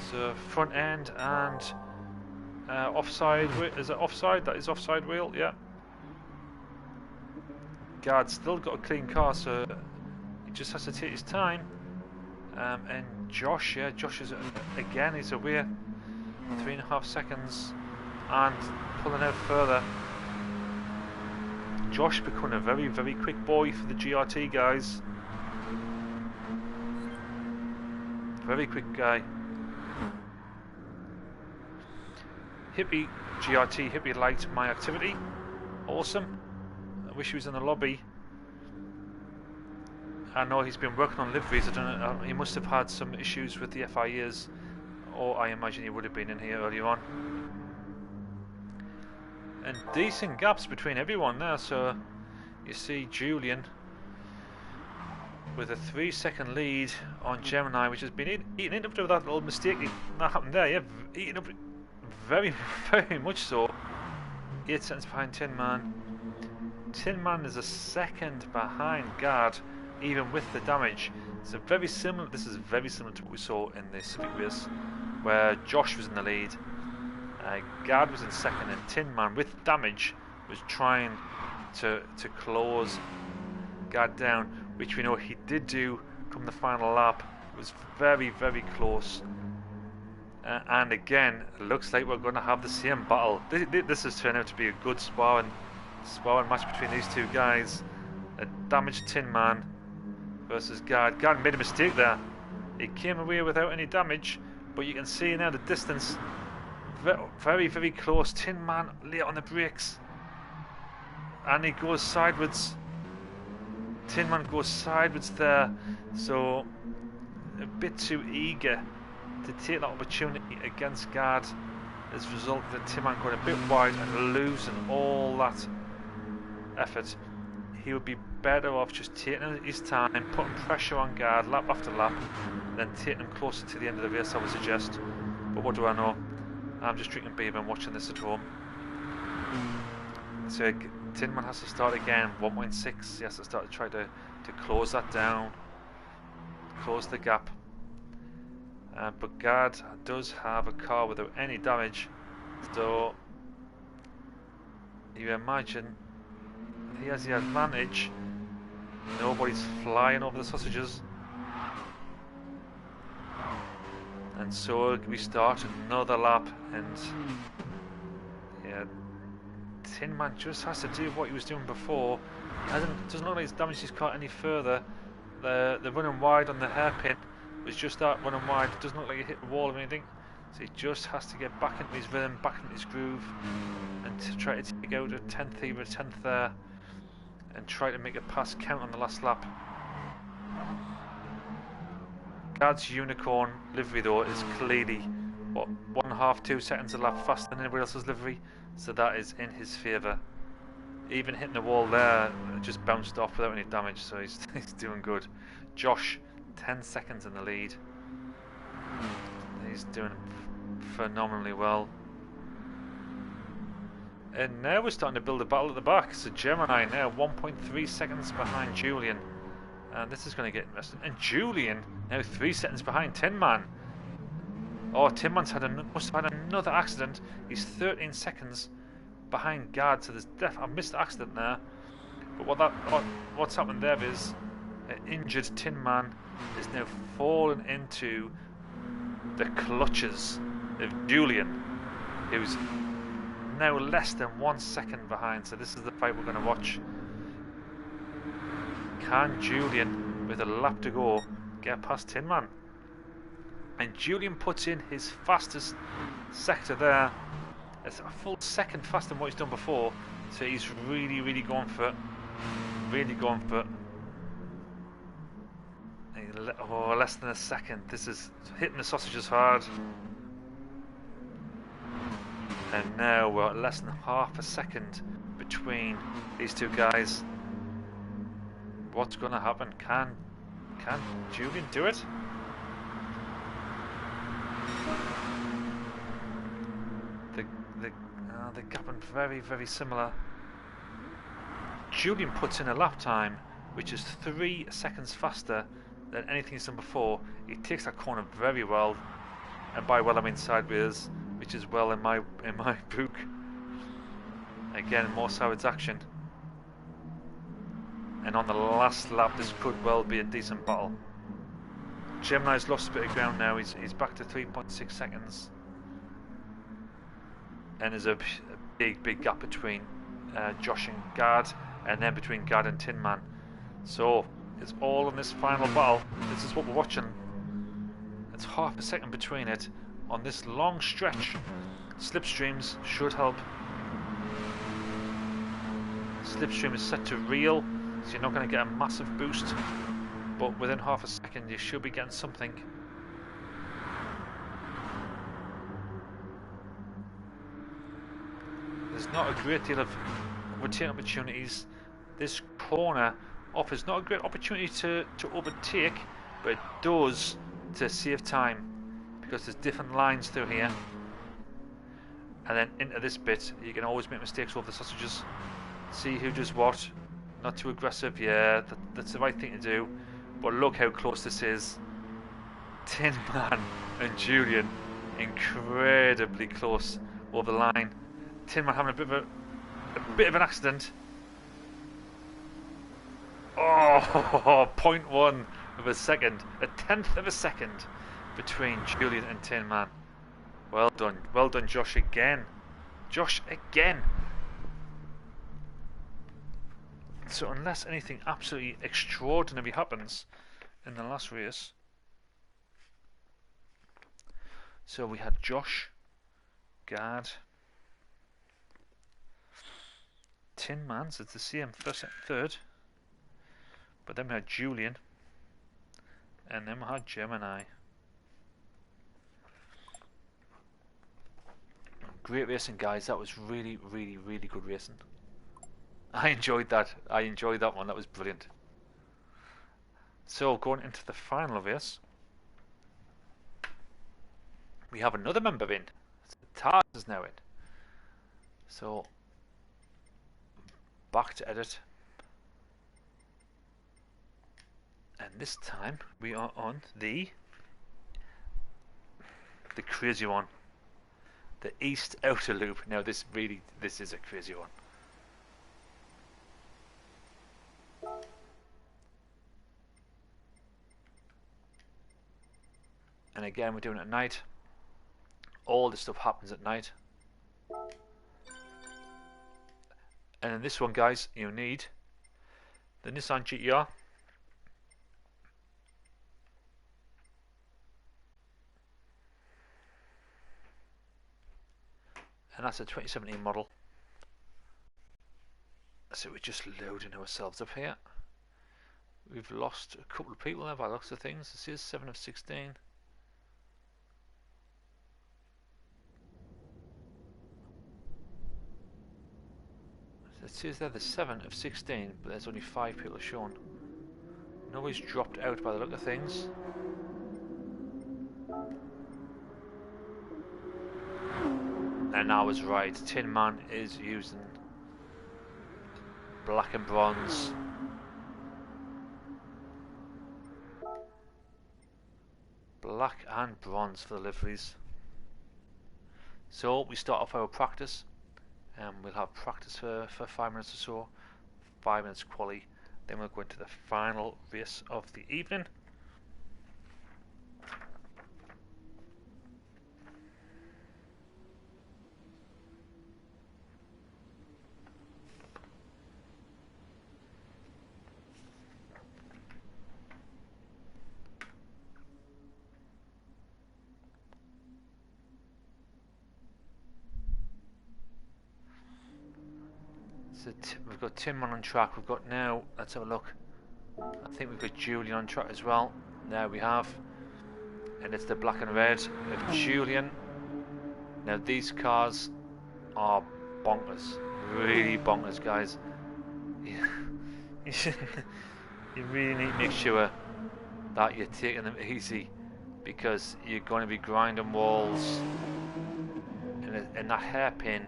So front end and offside. Is it offside? That is offside wheel. Yeah. Guard's still got a clean car, so he just has to take his time. And Josh, yeah, Josh is again. He's away. 3.5 seconds and pulling out further. Josh becoming a very, very quick boy for the GRT guys. Very quick guy. Hippie GRT, Hippie liked my activity. Awesome. I wish he was in the lobby. I know he's been working on liveries. I don't know, he must have had some issues with the FIAs, or I imagine he would have been in here earlier on. And decent gaps between everyone there. So you see Julian with a 3-second lead on Gemini, which has been eaten into that little mistake that happened there. Yeah, eaten up very, very much so. 8 seconds behind Tin Man. Tin Man is a second behind Guard, even with the damage. So very similar. This is very similar to what we saw in the Civic race, where Josh was in the lead, Guard was in second, and Tin Man with damage was trying to close Guard down, which we know he did do come the final lap. It was very, very close. And again, it looks like we're going to have the same battle. This has turned out to be a good sparring match between these two guys. A damaged Tin Man versus Guard. Guard made a mistake there. He came away without any damage, but you can see now the distance. Very, very close. Tin Man late on the brakes. And he goes sideways. Tin Man goes sideways there. So a bit too eager to take that opportunity against Guard has resulted in Tin Man going a bit wide and losing all that effort. He would be better off just taking his time, putting pressure on Guard lap after lap, then taking him closer to the end of the race, I would suggest. But what do I know? I'm just drinking beer and watching this at home. So Tin Man has to start again, 1.6. He has to start to try to close that down, close the gap. But Guard does have a car without any damage, so you imagine he has the advantage. Nobody's flying over the sausages. And so we start another lap, and yeah, Tin Man just has to do what he was doing before. Doesn't look like he's damaged his car any further. The running wide on the hairpin was just that, running wide. It doesn't look like he hit the wall or anything. So he just has to get back into his rhythm, back into his groove, and to try to take out a 10th here, a 10th there, and try to make a pass count on the last lap. Guard's Unicorn livery though is clearly, what, 1.5, 2 seconds a lap faster than anybody else's livery, so that is in his favour. Even hitting the wall there, it just bounced off without any damage, so he's doing good. Josh, 10 seconds in the lead. He's doing phenomenally well. And now we're starting to build a battle at the back. So Gemini now 1.3 seconds behind Julian. And this is going to get interesting. And Julian now 3 seconds behind Tin Man. Oh, Tin Man's must have had another accident. He's 13 seconds behind Guard. So there's I missed the accident there. But what's happened there is an injured Tin Man is now fallen into the clutches of Julian, who's now less than 1 second behind. So this is the fight we're going to watch. Can Julian, with a lap to go, get past Tin Man? And Julian puts in his fastest sector there. It's a full second faster than what he's done before. So he's really, really going for it. Really going for it. Oh, less than a second. This is hitting the sausages hard. And now we're at less than half a second between these two guys. What's going to happen? Can Julian do it? The gap is very, very similar. Julian puts in a lap time which is 3 seconds faster than anything he's done before. He takes that corner very well, and by well I mean sideways, which is well in my book. Again, more sideways action. And on the last lap, this could well be a decent battle. Gemini's lost a bit of ground now. He's back to 3.6 seconds, and there's a big gap between Josh and Gard, and then between Gard and Tin Man. So it's all in this final battle. This is what we're watching. It's half a second between it on this long stretch. Slipstreams should help. Slipstream is set to real, so you're not going to get a massive boost, but within half a second you should be getting something. There's not a great deal of overtaking opportunities. This corner offers not a great opportunity to overtake, but it does to save time, because there's different lines through here, and then into this bit you can always make mistakes over the sausages. See who does what. Not too aggressive, yeah, that's the right thing to do, but look how close this is. Tin Man and Julian incredibly close over the line. Tin Man having a bit of an accident. Oh, 0.1 of a second, a tenth of a second between Julian and Tin Man. Well done, Josh again. Josh again. So unless anything absolutely extraordinary happens in the last race. So we had Josh, Gard, Tin Man, so it's the same first and third. But then we had Julian, and then we had Gemini. Great racing, guys. That was really good racing. I enjoyed that. I enjoyed that one. That was brilliant. So going into the final race, we have another member in. Taz is now in. So back to edit, and this time we are on the crazy one, the East Outer Loop. Now this is a crazy one. And again, we're doing it at night. All this stuff happens at night. And in this one, guys, you need the Nissan GTR, and that's a 2017 model. So we're just loading ourselves up here. We've lost a couple of people there by lots of things. This is 7 of 16. It says there the 7 of 16, but there's only 5 people shown. Nobody's dropped out by the look of things. And I was right. Tin Man is using black and bronze. Black and bronze for the liveries. So we start off our practice. We'll have practice for 5 minutes or so, 5 minutes quali, then we'll go into the final race of the evening. So we've got Tin Man on track. We've got now, let's have a look. I think we've got Julian on track as well. There we have. And it's the black and red of Julian. Now these cars are bonkers. Really bonkers, guys. You really need to make sure that you're taking them easy, because you're going to be grinding walls. And that hairpin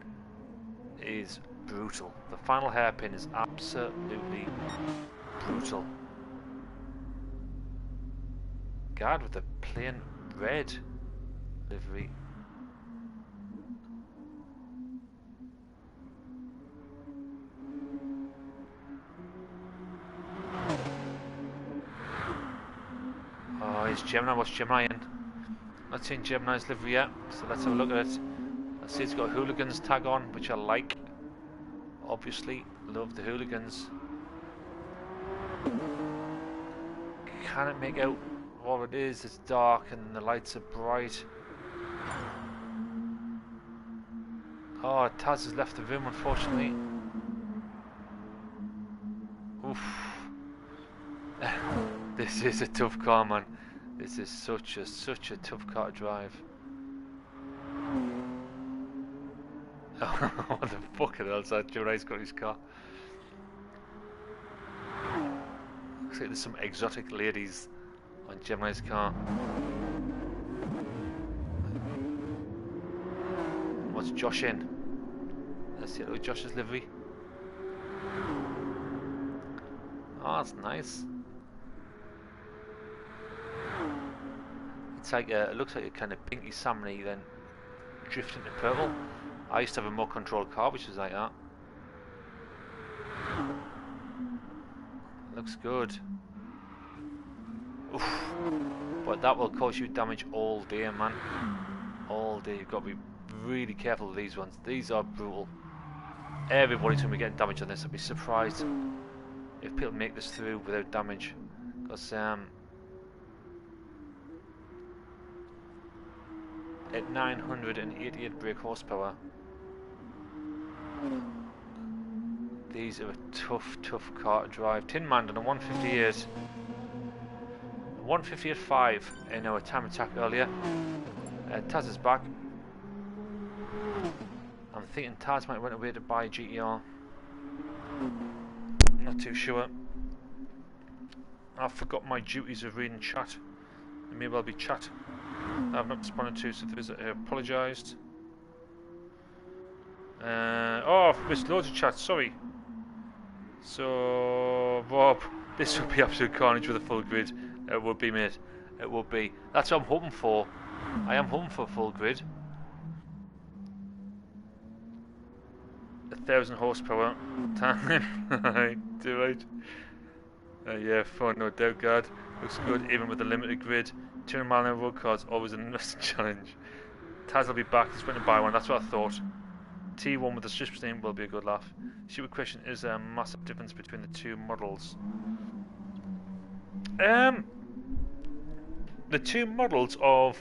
is brutal. The final hairpin is absolutely brutal. God, with the plain red livery. Oh, here's Gemini. What's Gemini in? Not seen Gemini's livery yet, so let's have a look at it. I see it's got a hooligans tag on, which I like. Obviously, love the hooligans. Can't make out what it is. It's dark and the lights are bright. Oh, Taz has left the room, unfortunately. Oof. This is a tough car, man. This is such a tough car to drive. What the fuck hell is that? Gemini's got his car. Looks like there's some exotic ladies on Gemini's car. What's Josh in? Let's see Josh's livery. Oh, that's nice. It's like it looks like a kind of pinky salmony, then drift into purple. I used to have a more controlled car which was like that. Looks good. Oof. But that will cause you damage all day, man. All day. You've got to be really careful with these ones. These are brutal. Everybody's going to be getting damage on this. I'd be surprised if people make this through without damage. Because at 988 brake horsepower, these are a tough car to drive. Tin Man on a 158. 158.5 in our time attack earlier. Taz is back. I'm thinking Taz might have went away to buy a GTR. Not too sure. I forgot my duties of reading chat. It may well be chat I've not responded to, so there is apologised. Oh, I've missed loads of chats, sorry. So, Rob, this would be absolute carnage with a full grid. It would be, mate. It would be. That's what I'm hoping for. I am hoping for a full grid. 1,000 horsepower. Time. Do right. Yeah, fun, no doubt, guard. Looks good, even with the limited grid. 200-mile-an-hour road cars, always an interesting challenge. Taz will be back. He's went to buy one. That's what I thought. T1 with the strip steam will be a good laugh. Stupid question: is there a massive difference between the two models? The two models of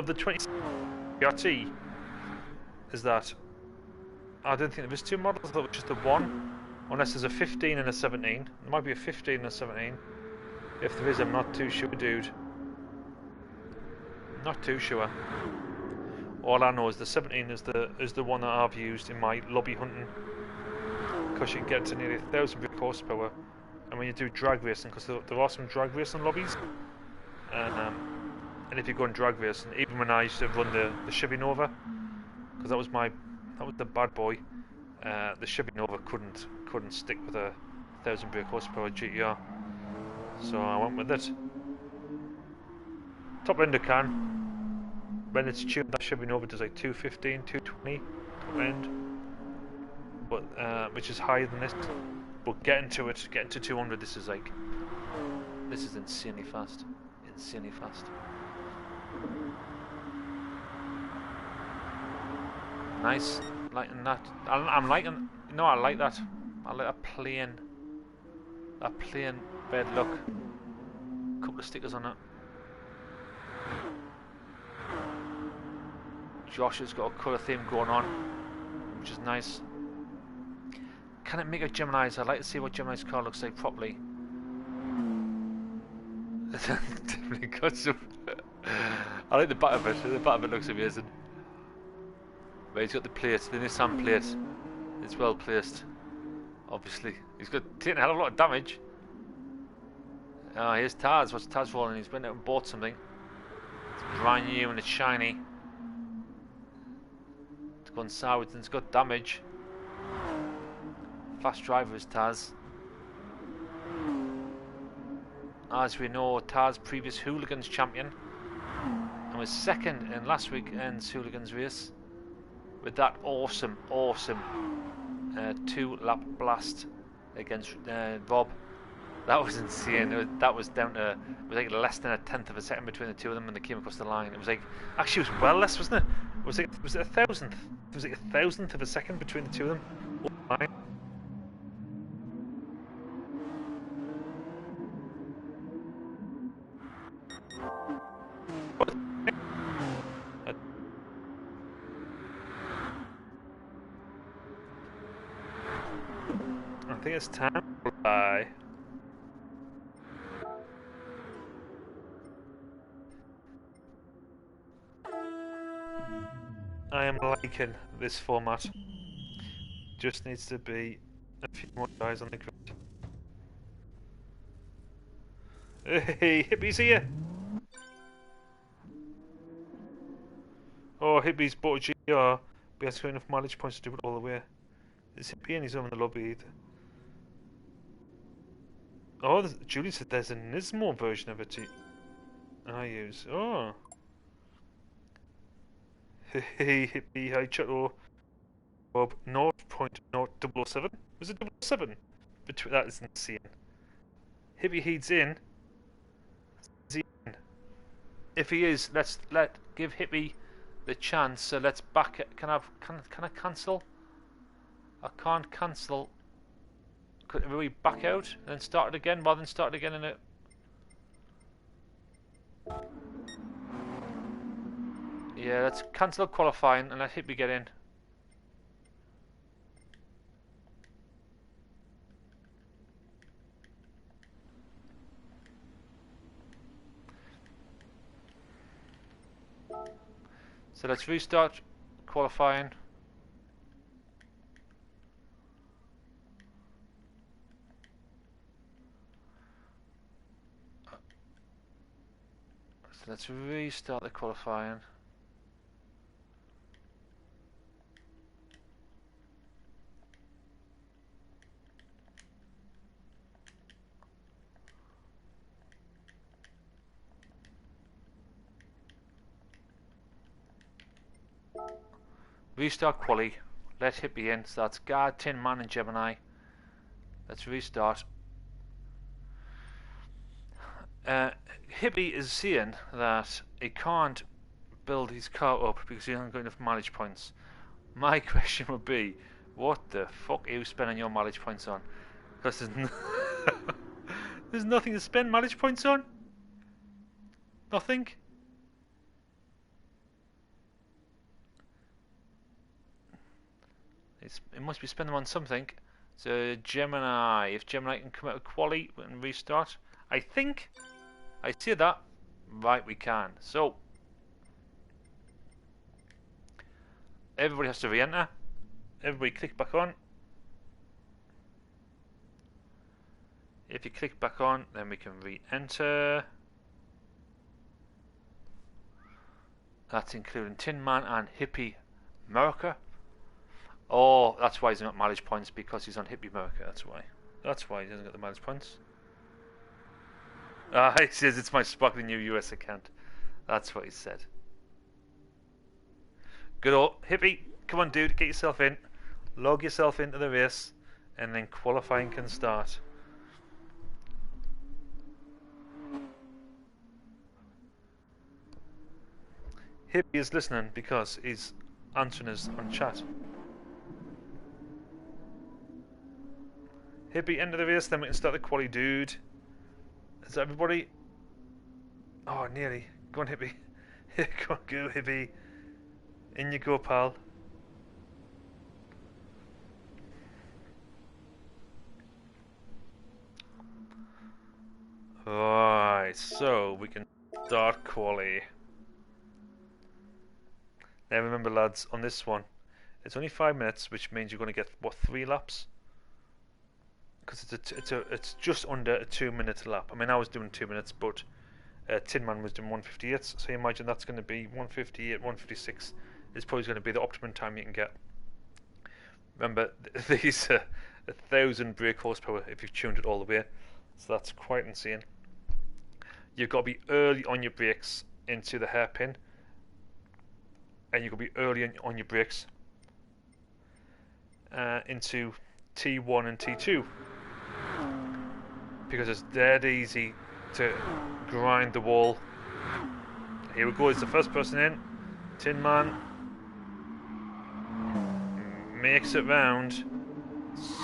the 20 GRT is that I don't think there was two models. I thought it was just the one, unless there's a 15 and a 17. There might be a 15 and a 17. If there is, I'm not too sure, dude. Not too sure. All I know is the 17 is the one that I've used in my lobby hunting, because you can get to nearly 1,000 brake horsepower, and when you do drag racing, because there are some drag racing lobbies, and if you go on drag racing, even when I used to run the Chevy Nova, because that was the bad boy, the Chevy Nova couldn't stick with a 1,000 brake horsepower GTR, so I went with it. Top end can. When it's tuned, that Chevy Nova does like 215, 220 top end, but which is higher than this. But getting to 200, this is insanely fast, insanely fast. Nice, liking that. I'm liking. No, I like that. I like that plain red look. Couple of stickers on it. Josh has got a colour theme going on, which is nice. Can it make a Gemini's? I'd like to see what Gemini's car looks like properly. Definitely got some. I like the back of it. The back of it looks amazing. But he's got the plate, the Nissan plate. It's well placed. Obviously, he's taken a hell of a lot of damage. Oh, here's Taz. What's Taz rolling? He's went out and bought something. It's brand new and it's shiny. It's gone sour and it's got damage. Fast driver is Taz. as we know, Taz, previous Hooligans champion, and was second in last weekend's Hooligans race with that awesome 2-lap blast against Rob. That was insane. That was down to, it was like less than a tenth of a second between the two of them when they came across the line. It was like, actually it was well less, wasn't it? Was it a thousandth? It was like a thousandth of a second between the two of them. I think it's time to fly. I am liking this format. Just needs to be a few more guys on the grid. Hey, Hippie's here! Oh, Hippie's bought a GR, but he has got enough mileage points to do it all the way. Is Hippie and he's over in the lobby either? Oh, Julie said there's a Nismo version of it I use. Oh. Hey, Hippie, hi, Chato. Bob, 0.007? Was it 007? That is insane. Hippie heeds in. If he is, let's give Hippie the chance. So let's back it. Can I cancel? I can't cancel. Could we back out and then start it again rather than start it again in it? Yeah, let's cancel qualifying and let Hippie get in. So let's restart qualifying. So let's restart the qualifying. Restart quali. Let Hippie in. So that's Guard, Tin Man and Gemini. Let's restart. Hippie is saying that he can't build his car up because he hasn't got enough mileage points. My question would be, what the fuck are you spending your mileage points on? Because there's nothing to spend mileage points on. Nothing. It must be spending them on something. So Gemini, if Gemini can come out of quali and restart, I think I see that. Right, we can. So everybody has to re-enter. Everybody click back on. If you click back on, then we can re-enter. That's including Tin Man and Hippie America. Oh, that's why he's not mileage points, because he's on Hippie America. That's why. That's why he doesn't get the mileage points. He says it's my sparkling new US account. That's what he said. Good old Hippie. Come on, dude. Get yourself in. Log yourself into the race. And then qualifying can start. Hippie is listening because he's answering us on chat. Hippie, end of the race, then we can start the quali, dude. Is that everybody? Oh, nearly. Go on, Hippie. Go, Hippie. In you go, pal. Right, so we can start quali. Now remember, lads, on this one, it's only 5 minutes, which means you're going to get, what, 3 laps? Because it's just under a 2-minute lap. I mean, I was doing 2 minutes, but Tin Man was doing 1:58. So you imagine that's going to be 1:58, 1:56 is probably going to be the optimum time you can get. Remember, these 1,000 brake horsepower if you've tuned it all the way. So that's quite insane. you've got to be early on your brakes into the hairpin, and you've got to be early on your brakes into T1 and T2, because it's dead easy to grind the wall. Here we go, it's the first person in. Tin Man makes it round.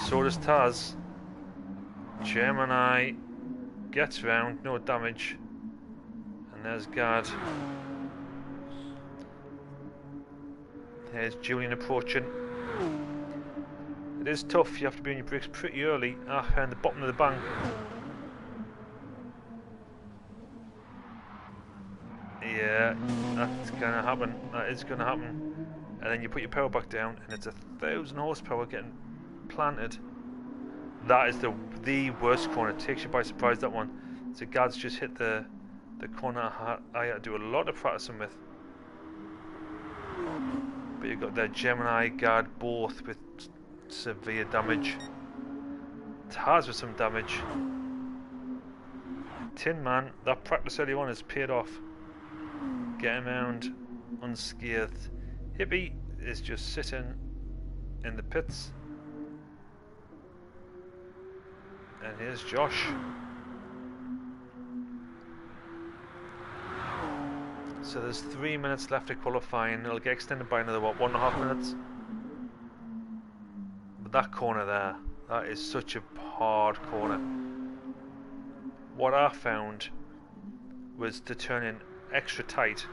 So does Taz. Gemini gets round, no damage. And there's Gad. There's Julian approaching. It is tough, you have to be on your brakes pretty early. And the bottom of the bank. Yeah, that's gonna happen. That is gonna happen. And then you put your power back down, and it's 1,000 horsepower getting planted. That is the worst corner. It takes you by surprise, that one. So Gad's just hit the corner I had to do a lot of practicing with. But you've got the Gemini, Gad, both with severe damage. Taz with some damage. Tin Man, that practice early on has paid off. Getting around unscathed. Hippie is just sitting in the pits. And here's Josh. So there's 3 minutes left to qualifying. It'll get extended by another, what, 1.5 minutes? But that corner there, that is such a hard corner. What I found was to turn in extra tight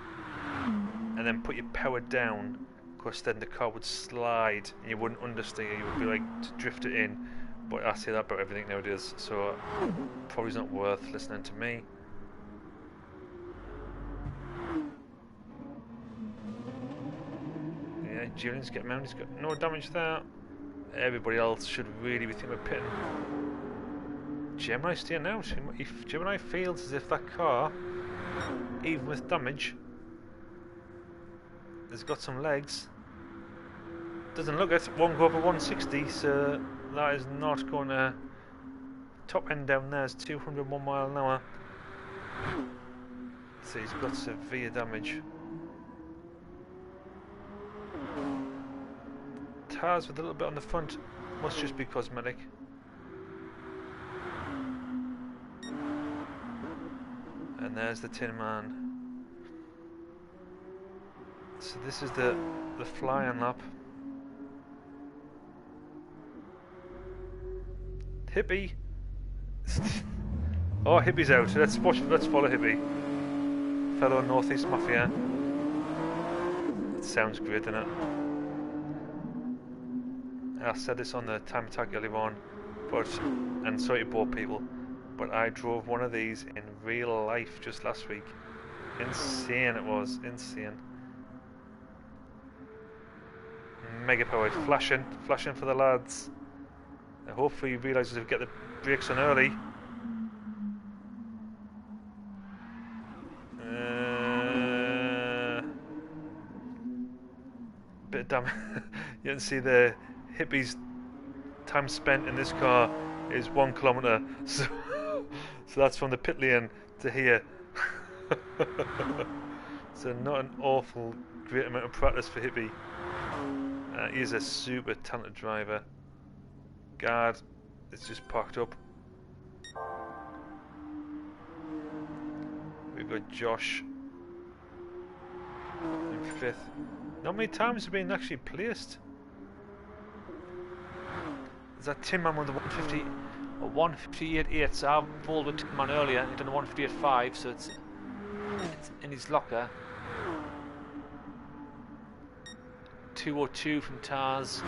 and then put your power down, because then the car would slide and you wouldn't understeer, you would be like to drift it in. But I say that about everything nowadays, so probably not worth listening to me. Yeah, Julian's getting around, he's got no damage there. Everybody else should really be thinking about pitting. Gemini staying out. If Gemini feels as if that car, even with damage, has got some legs. Doesn't look it, won't go over 160, so that is not going to... Top end down there is 201 mile an hour. So he's got severe damage. Taz with a little bit on the front, must just be cosmetic. And there's the Tin Man. So this is the flying lap. Hippie. Oh, Hippie's out. Let's follow Hippie. Fellow Northeast Mafia. It sounds great, doesn't it? I said this on the time attack earlier on, and sorry to bore people, but I drove one of these in real life just last week. Insane it was, insane. Mega power, flashing for the lads. And hopefully he realises if we get the brakes on early. Bit of damage. You can see the Hippie's time spent in this car is 1 kilometre. So that's from the pit lane to here. So not an awful great amount of practice for Hippie. He's a super talented driver. Guard is just parked up. We've got Josh in 5th. Not many times have been actually placed. Is that Tin Man with the 150 or 158.8? So I bowled with Tin Man earlier. He done a 158.5, so it's in his locker. 202 from Taz.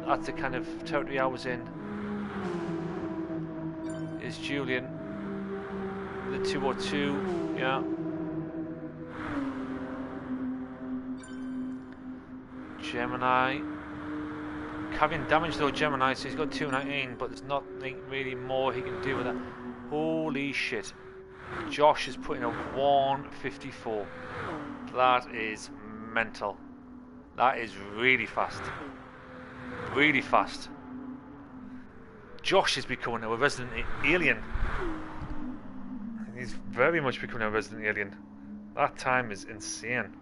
That's the kind of territory I was in. Is Julian. The 202, yeah. Gemini. Carrying damage though, Gemini, so he's got 219, but there's nothing really more he can do with that. Holy shit. Josh is putting a 154. That is mental. That is really fast. Really fast. Josh is becoming a resident alien. He's very much becoming a resident alien. That time is insane.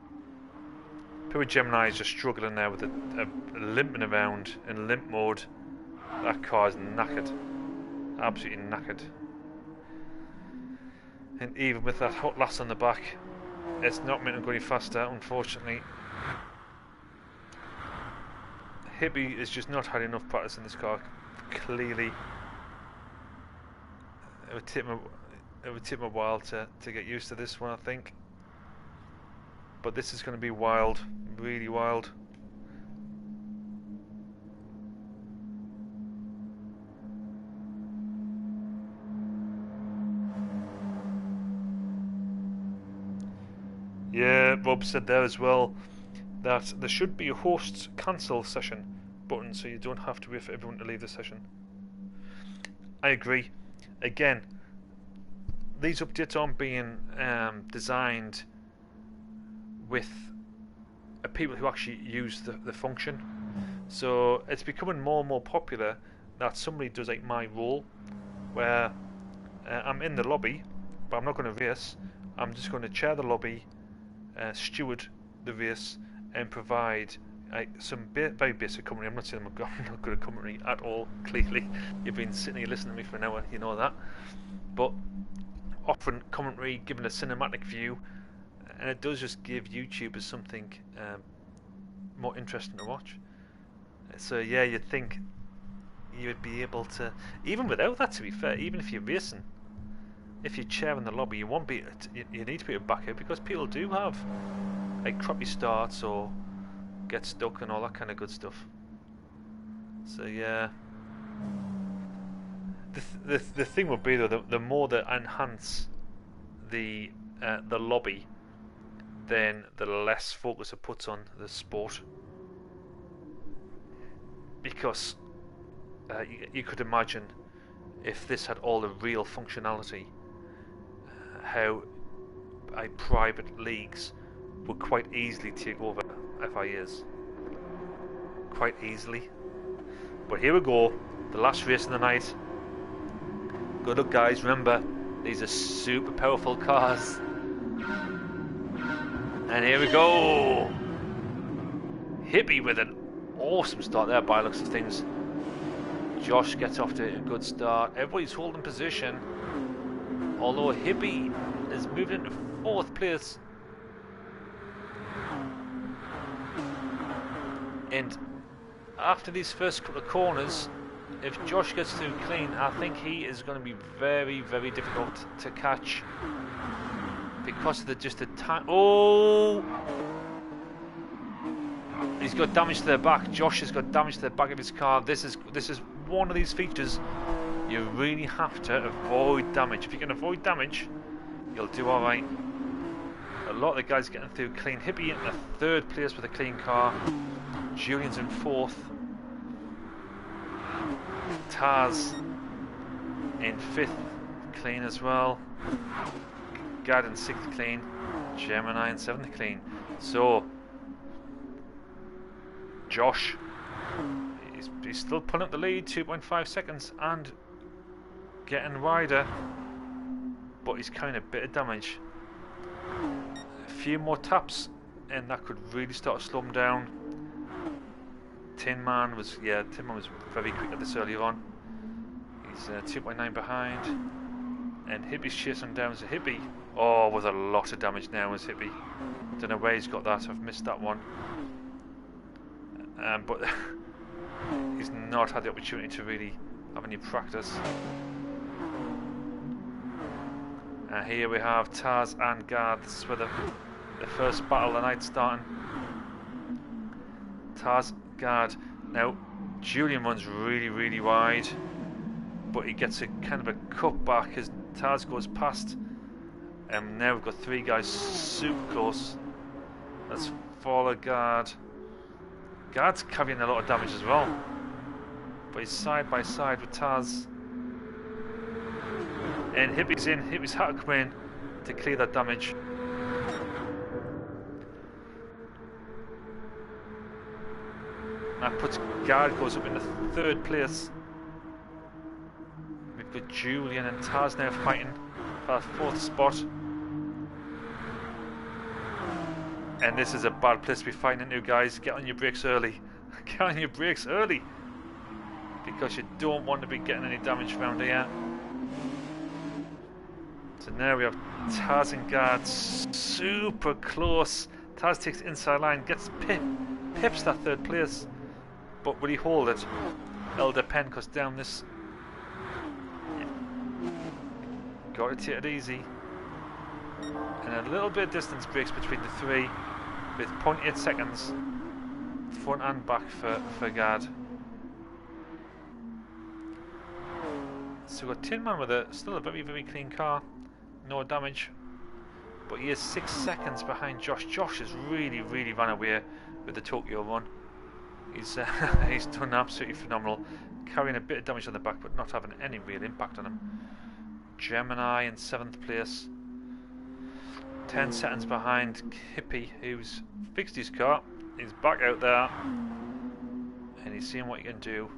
Poor Gemini is just struggling there with a limping around in limp mode. That car is knackered. Absolutely knackered. And even with that hot lass on the back, it's not meant to go any faster, unfortunately. Hippie has just not had enough practice in this car, clearly. It would take him a while to get used to this one, I think. But this is going to be wild, really wild. Yeah, Rob said there as well that there should be a host's cancel session button so you don't have to wait for everyone to leave the session. I agree. Again, these updates aren't being designed with people who actually use the function. So it's becoming more and more popular that somebody does like my role, where I'm in the lobby, but I'm not going to race. I'm just going to chair the lobby, steward the race, and provide some very basic commentary. I'm not saying I'm not good at commentary at all, clearly. You've been sitting here listening to me for an hour, you know that. But offering commentary, giving a cinematic view, and it does just give YouTubers something more interesting to watch. So yeah, you'd think you would be able to, even without that, to be fair, even if you're racing, if you're chairing the lobby, you won't be. You need to be able to back out because people do have like crappy starts or get stuck and all that kind of good stuff. So yeah, the thing would be though, the more they enhance the lobby, then the less focus it puts on the sport. Because you could imagine if this had all the real functionality, how private leagues would quite easily take over FIAs. Quite easily. But here we go, the last race of the night. Good luck, guys. Remember, these are super powerful cars. And here we go. Hippie with an awesome start there by the looks of things. Josh gets off to a good start. Everybody's holding position. Although Hippie is moved into 4th place. And after these first couple of corners, if Josh gets through clean, I think he is going to be very, very difficult to catch. Because of just the time. Oh! He's got damage to the back. Josh has got damage to the back of his car. This is one of these features you really have to avoid damage. If you can avoid damage, you'll do alright. A lot of the guys getting through clean. Hippie in the 3rd place with a clean car. Julian's in 4th. Taz in 5th, clean as well. Gad in 6th clean. Gemini in 7th clean. So Josh, he's still pulling up the lead, 2.5 seconds, and getting wider, but he's carrying a bit of damage. A few more taps and that could really start to slow him down. Tin Man was very quick at this earlier on. He's 2.9 behind, and Hippie's chasing him down. So Hippie, with a lot of damage now is Hippie. Don't know where he's got that. I've missed that one. But he's not had the opportunity to really have any practice. And here we have Taz and Gard. This is where the first battle of the night starting. Taz, Gard. Now Julian runs really, really wide, but he gets a kind of a cut back as Taz goes past. And now we've got 3 guys super close. Let's follow Gard. Gard's carrying a lot of damage as well, but he's side by side with Taz. And Hippie's in. Hippie's had to come in to clear that damage. That puts Gard goes up in the 3rd place. We've got Julian and Taz now fighting 4th spot. And this is a bad place to be fighting into, guys. Get on your brakes early. Get on your brakes early. Because you don't want to be getting any damage around here. So now we have Taz and Guard super close. Taz takes the inside line, gets pips that 3rd place. But will he hold it? It'll depend, because down this... Got to take it easy. And a little bit of distance breaks between the 3 with 0.8 seconds front and back for Guard. So we've got Tin Man with still a very, very clean car. No damage. But he is 6 seconds behind Josh. Josh has really, really run away with the Tokyo run. He's he's done absolutely phenomenal. Carrying a bit of damage on the back, but not having any real impact on him. Gemini in 7th place. 10 seconds behind Hippie, who's fixed his car. He's back out there. And he's seeing what he can do.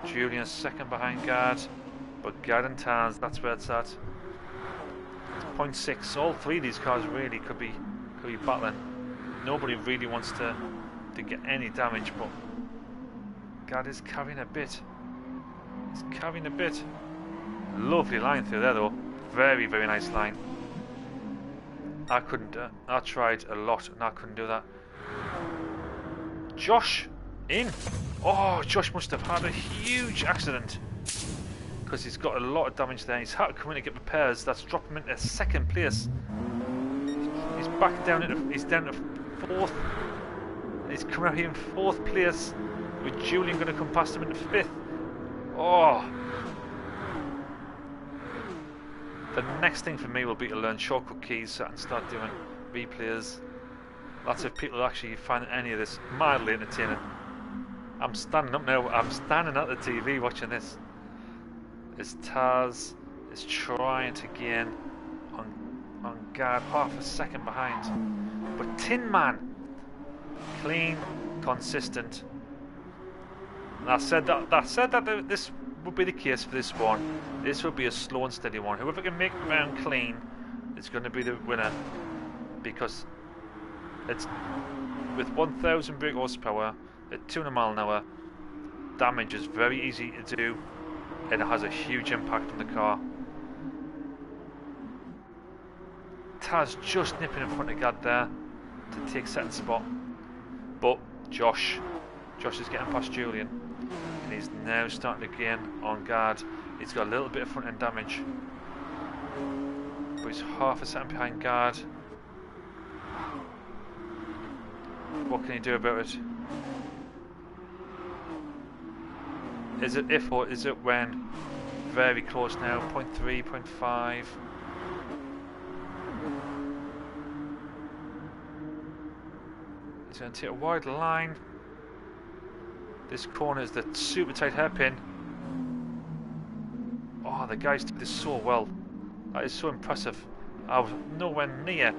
Julian's 2nd behind Guard. But Guard and Taz, that's where it's at. It's 0.6. All 3 of these cars really could be battling. Nobody really wants to get any damage, but Guard is carrying a bit. He's carrying a bit. Lovely line through there though. Very, very nice line. I couldn't, I tried a lot and I couldn't do that. Josh in. Oh, Josh must have had a huge accident. Because he's got a lot of damage there. He's had to come in to get repairs. That's dropped him into 2nd place. He's back down into, he's down to 4th. He's coming out here in 4th place. With Julian going to come past him into 5th. Oh. The next thing for me will be to learn shortcut keys so I can start doing replays. Lots of people actually find any of this mildly entertaining. I'm standing up now. I'm standing at the TV watching this. As Taz is trying to gain on Guard, half a second behind. But Tin Man, clean, consistent. And I said that this would be the case for this one. This will be a slow and steady one. Whoever can make the round clean is going to be the winner, because it's with 1,000 brake horsepower at 200 miles an hour. Damage is very easy to do, and it has a huge impact on the car. Taz just nipping in front of Gad there to take 2nd spot, but Josh is getting past Julian, and he's now starting to gain on Guard. He's got a little bit of front end damage, but he's half a second behind Guard. What can he do about it? Is it if or is it when? Very close now, 0.3, 0.5. He's going to take a wide line. This corner is the super tight hairpin. Oh, the guys did this so well. That is so impressive. I was nowhere near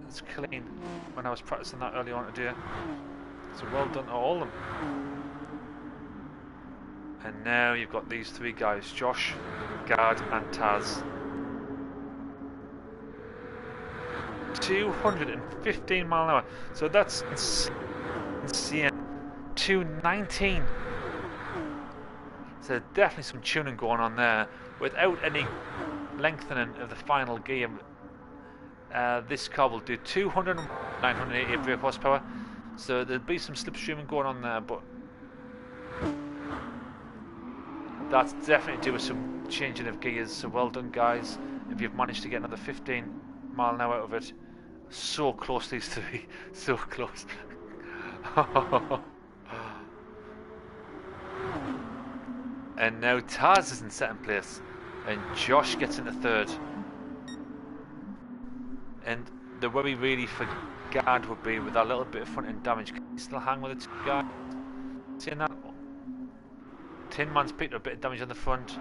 as clean when I was practicing that early on today. So well done to all of them. And now you've got these 3 guys, Josh, Gard and Taz. 215 mile an hour. So that's insane. 219. So definitely some tuning going on there without any lengthening of the final gear. This car will do 988 brake horsepower. So there'll be some slipstreaming going on there, but that's definitely due with some changing of gears. So well done, guys, if you've managed to get another 15 mile an hour out of it. So close, these 3, so close. And now Taz is in 2nd place, and Josh gets into 3rd. And the worry really for Gard would be with that little bit of front end damage. Can he still hang with it, guy? Seeing that? Tin Man's picked up a bit of damage on the front.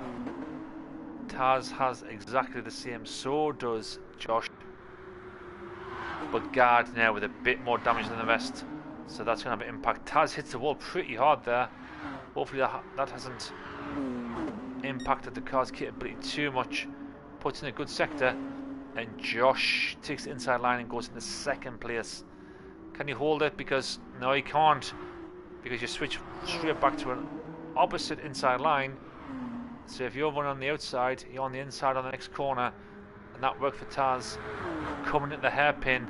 Taz has exactly the same, so does Josh. But Gard now with a bit more damage than the rest, so that's going to have an impact. Taz hits the wall pretty hard there. Hopefully that hasn't impacted the car's capability too much, puts in a good sector, and Josh takes the inside line and goes into second place. Can you hold it? Because no, he can't, because you switch straight back to an opposite inside line. So if you're running on the outside, you're on the inside on the next corner, and that worked for Taz. Coming at the hairpin,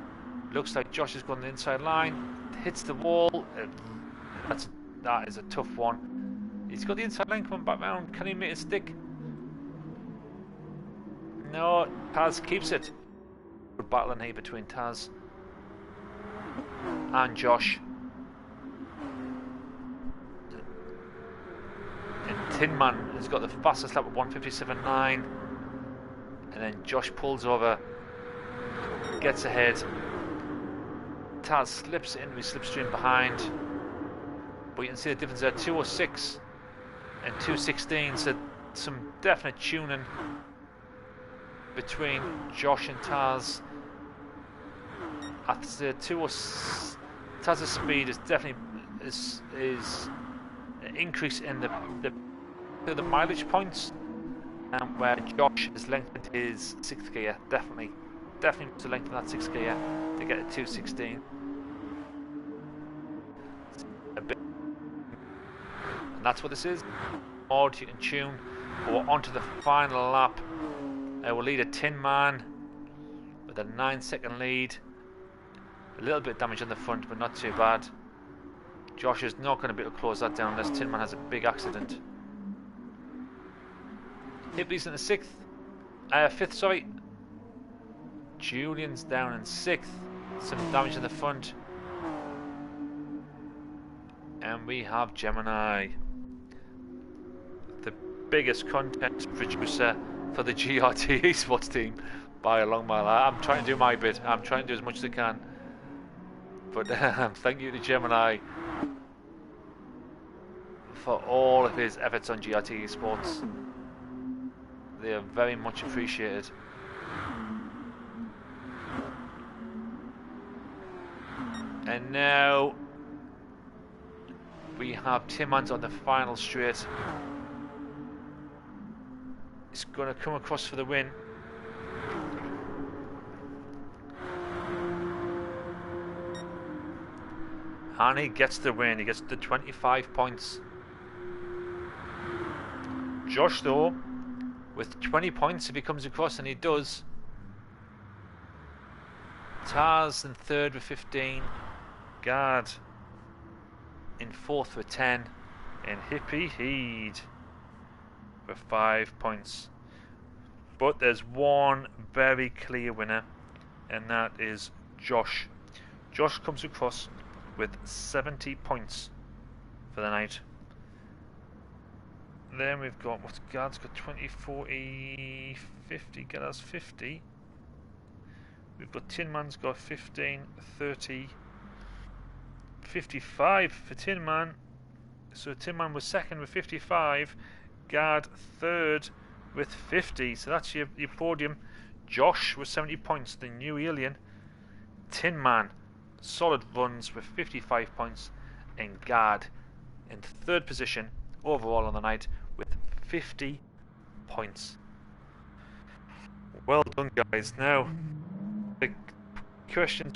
looks like Josh is going on the inside line, hits the wall. That is a tough one. He's got the inside line coming back round. Can he make it stick? No, Taz keeps it. Good battle in here between Taz and Josh. And Tin Man has got the fastest lap of 1:57.9, and then Josh pulls over, gets ahead. Taz slips into his slipstream behind, but you can see the difference there, 2:06 and 2:16, so some definite tuning between Josh and Taz. I'd say Taz's speed is definitely is increase in the mileage points, where Josh has lengthened his sixth gear. Definitely to lengthen that sixth gear to get a 2:16. A bit, and that's what this is. Mod you can tune. But we're on to the final lap. We'll lead a Tin Man with a 9-second lead. A little bit of damage on the front, but not too bad. Josh is not going to be able to close that down unless Tin Man has a big accident. Hippie's in the fifth, sorry. Julian's down in sixth. Some damage in the front. And we have Gemini, the biggest content producer for the GRT Esports team by a long mile. I'm trying to do my bit. I'm trying to do as much as I can. But thank you to Gemini for all of his efforts on GRT Esports. They are very much appreciated. And now we have Timmons on the final straight. He's going to come across for the win. And he gets the win. He gets the 25 points. Josh, though, with 20 points, if he comes across, and he does. Taz in third with 15. Guard in fourth with 10. And Hippie Heed with 5 points. But there's one very clear winner, and that is Josh. Josh comes across with 70 points for the night. Then we've got, what's Guard's got 20, 40, 50, Guard has 50. We've got Tin Man's got 15, 30, 55 for Tin Man. So Tin Man was second with 55, Guard third with 50. So that's your podium. Josh with 70 points, the new alien. Tin Man, solid runs with 55 points, and Guard in third position overall on the night with 50 points. Well done, guys. Now the questions: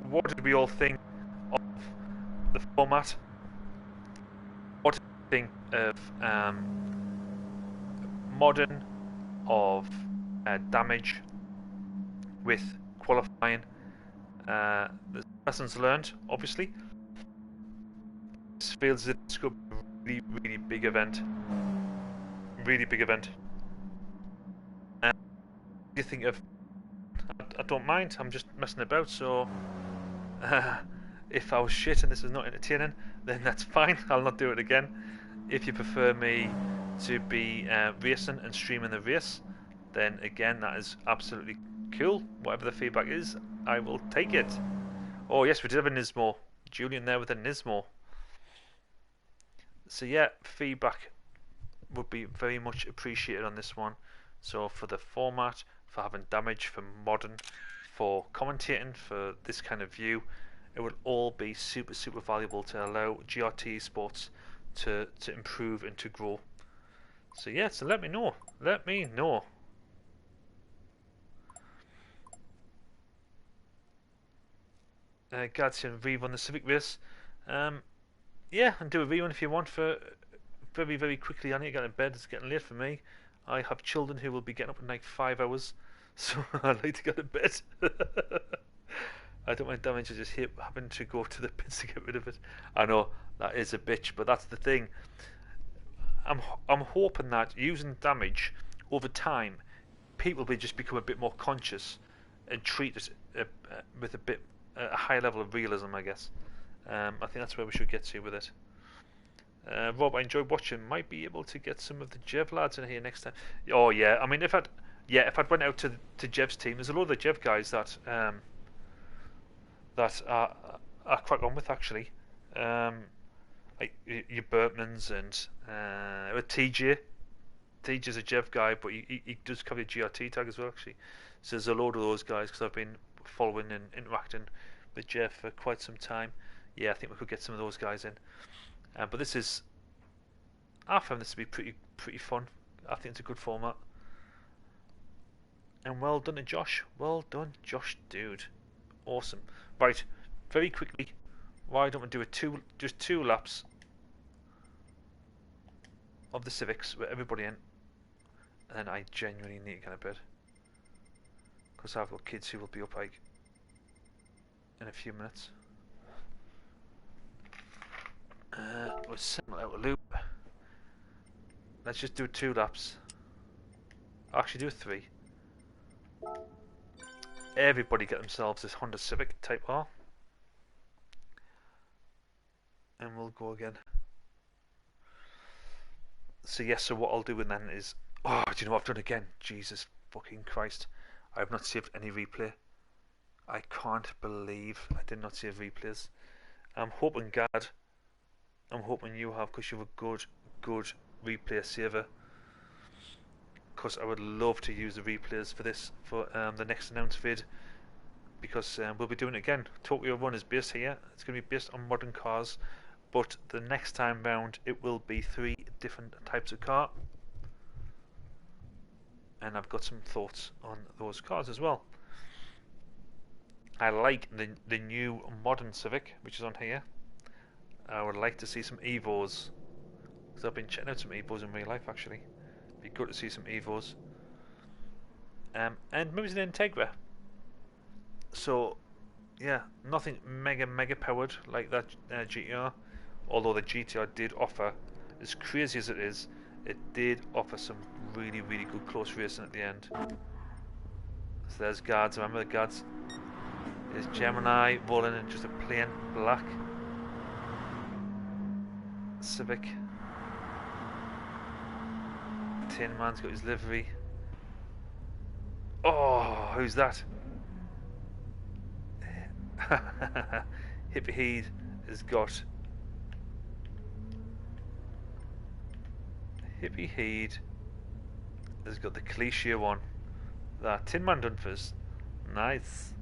what did we all think of the format? What did we think of modern, of damage with qualifying? The lessons learned, obviously. This feels that it's going to be a really big event. Really big event. You think of? I don't mind. I'm just messing about. So if I was shit and this is not entertaining, then that's fine. I'll not do it again. If you prefer me to be racing and streaming the race, then again, that is absolutely cool. Whatever the feedback is, I will take it. Oh yes, we did have a Nismo. Julian there with a Nismo. So yeah, feedback would be very much appreciated on this one. So for the format, for having damage, for modern, for commentating, for this kind of view, it would all be super valuable to allow GRT Esports to improve and to grow. So yeah, so let me know. Let me know. Gadsian rerun the Civic race. Yeah, and do a rerun if you want for very, very quickly. I need to get in bed. It's getting late for me. I have children who will be getting up in like 5 hours, so I like to get in bed. I don't mind damage. I just hate having to go to the pits to get rid of it. I know that is a bitch, but that's the thing. I'm hoping that using damage over time, people will just become a bit more conscious and treat it with a higher level of realism, I guess. I think that's where we should get to with it. Rob, I enjoyed watching. Might be able to get some of the Jev lads in here next time. Oh yeah, I mean if I'd went out to Jev's team, there's a lot of the Jev guys that I crack on with actually. Like your Bertmans and TJ. TJ's a Jev guy, but he does cover the GRT tag as well actually. So there's a load of those guys because I've been following and interacting with Jeff for quite some time. Yeah, I think we could get some of those guys in. But I found this to be pretty fun. I think it's a good format. And well done to Josh. Well done, Josh, dude. Awesome. Right, very quickly, why don't we do just two laps of the Civics with everybody in, and then I genuinely need to get a bed because I've got kids who will be up like in a few minutes. We'll send out a loop. Let's just do 2 laps. Actually, do 3. Everybody get themselves this Honda Civic Type R, and we'll go again. So yes, so what I'll do then is, oh, do you know what I've done again? Jesus fucking Christ! I have not saved any replay. I can't believe I did not save replays. I'm hoping, Gad, I'm hoping you have, because you're a good replay saver. Because I would love to use the replays for this, for the next announced vid. Because we'll be doing it again. Tokyo Run is based here. It's going to be based on modern cars. But the next time round, it will be 3 different types of car. And I've got some thoughts on those cars as well. I like the new modern Civic, which is on here. I would like to see some Evos, because I've been checking out some Evos in real life actually. It'd be good to see some Evos. And maybe an Integra. So, yeah, nothing mega powered like that GTR. Although the GTR did offer, as crazy as it is, it did offer some really good close racing at the end. So there's guards, remember the guards? There's Gemini rolling in just a plain black Civic. Tin Man's got his livery. Oh, who's that? Hippie Heed has got the cliche one that Tin Man done first. Nice.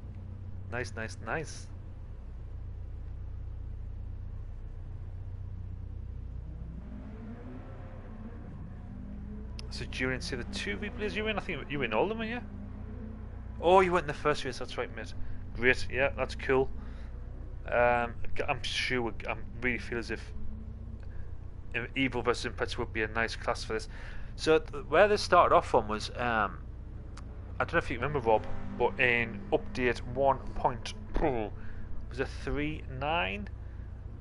So during say the 2 replays you win, I think you win all of them, yeah? Oh, you went in the first race, that's right, mate. Great, yeah, that's cool. I'm sure I really feel as if Evo versus Impets would be a nice class for this. So where this started off from was I don't know if you remember, Rob, but in update 1.0 was a 3.9.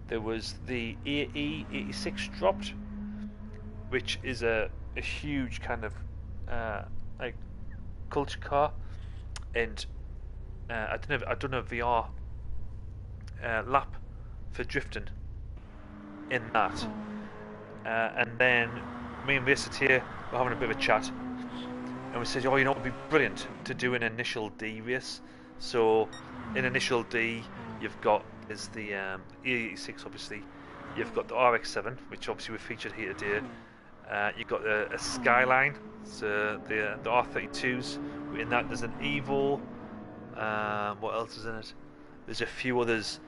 There was the AE86 dropped, which is a huge kind of like culture car, and I don't know VR lap for drifting in that. And then me and Vincent here were having a bit of a chat, and we said, oh, you know, it would be brilliant to do an initial D race. So in initial D, you've got is the E86, obviously. You've got the RX-7, which obviously we featured here today. You've got a Skyline, so the R32s. In that, there's an Evo. What else is in it? There's a few others.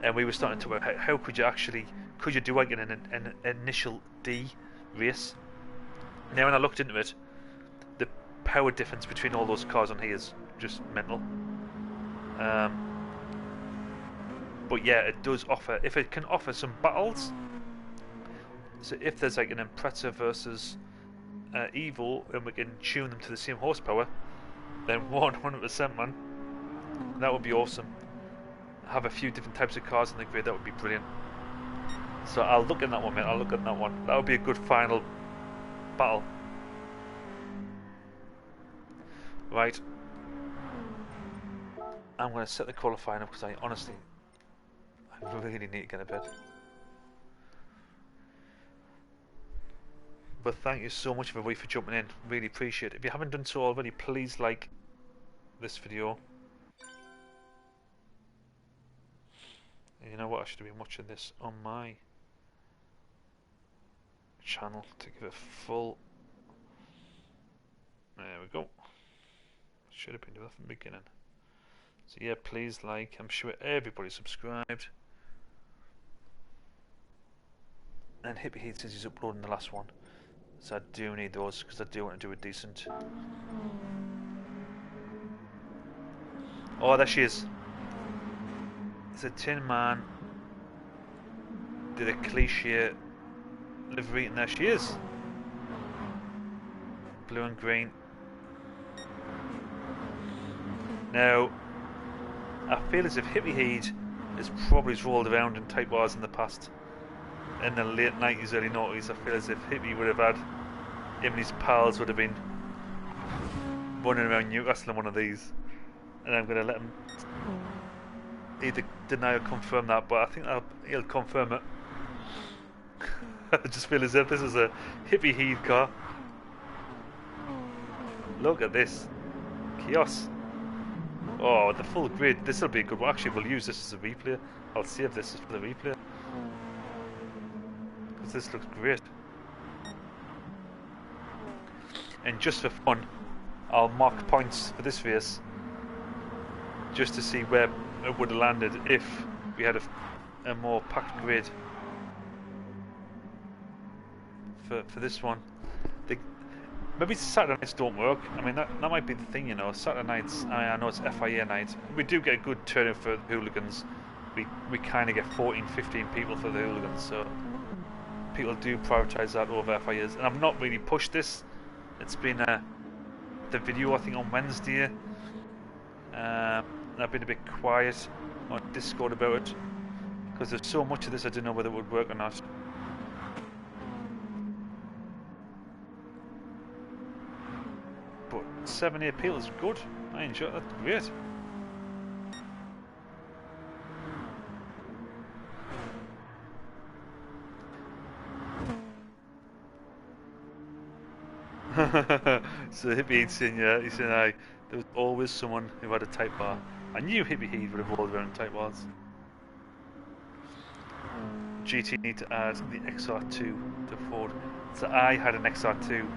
and we were starting to work out how could you do like an initial D race. Now when I looked into it, the power difference between all those cars on here is just mental. But yeah, it does offer, if it can offer some battles, so if there's like an Impreza versus Evo and we can tune them to the same horsepower, then 100% man, that would be awesome. Have a few different types of cars in the grid, that would be brilliant. So I'll look at that one, mate. I'll look at that one. That would be a good final battle. Right. I'm going to set the qualifying up because I really need to get a bed. But thank you so much everybody for jumping in. Really appreciate it. If you haven't done so already, please like this video. And you know what? I should have been watching this on my channel to give it full. There we go. Should have been doing that from the beginning. So yeah, please like. I'm sure everybody subscribed. And Hippie Heat says he's uploading the last one. So I do need those because I do want to do a decent. Oh, there she is. It's a Tin Man. Did a cliche livery, and there she is. Blue and green. Now, I feel as if Hippie Heat has probably rolled around in Type R's in the past. In the late 90s, early 90s, I feel as if Hippie would have had, him and his pals would have been running around Newcastle in one of these. And I'm going to let him either deny or confirm that, but I think he'll confirm it. I just feel as if this is a Hippie Heat car. Look at this. Chaos. Oh, the full grid. This will be a good one. Actually, we'll use this as a replay. I'll save this for the replay. Because this looks great. And just for fun, I'll mark points for this race. Just to see where it would have landed if we had a more packed grid. For this one. Maybe Saturday nights don't work. I mean, that might be the thing, you know. Saturday nights, I know it's FIA night. We do get a good turnout for the hooligans. We kind of get 14, 15 people for the hooligans, so people do prioritise that over FIAs. And I've not really pushed this. It's been the video, I think, on Wednesday. And I've been a bit quiet on Discord about it. Because there's so much of this, I don't know whether it would work or not. But 7-8 people is good. I enjoy it. That's great. So Hippie Heat's saying, yeah, he's saying, there was always someone who had a Type R. I knew Hippie Heat would have rolled around in Type R's. GT need to add the XR2 to Ford. So I had an XR2.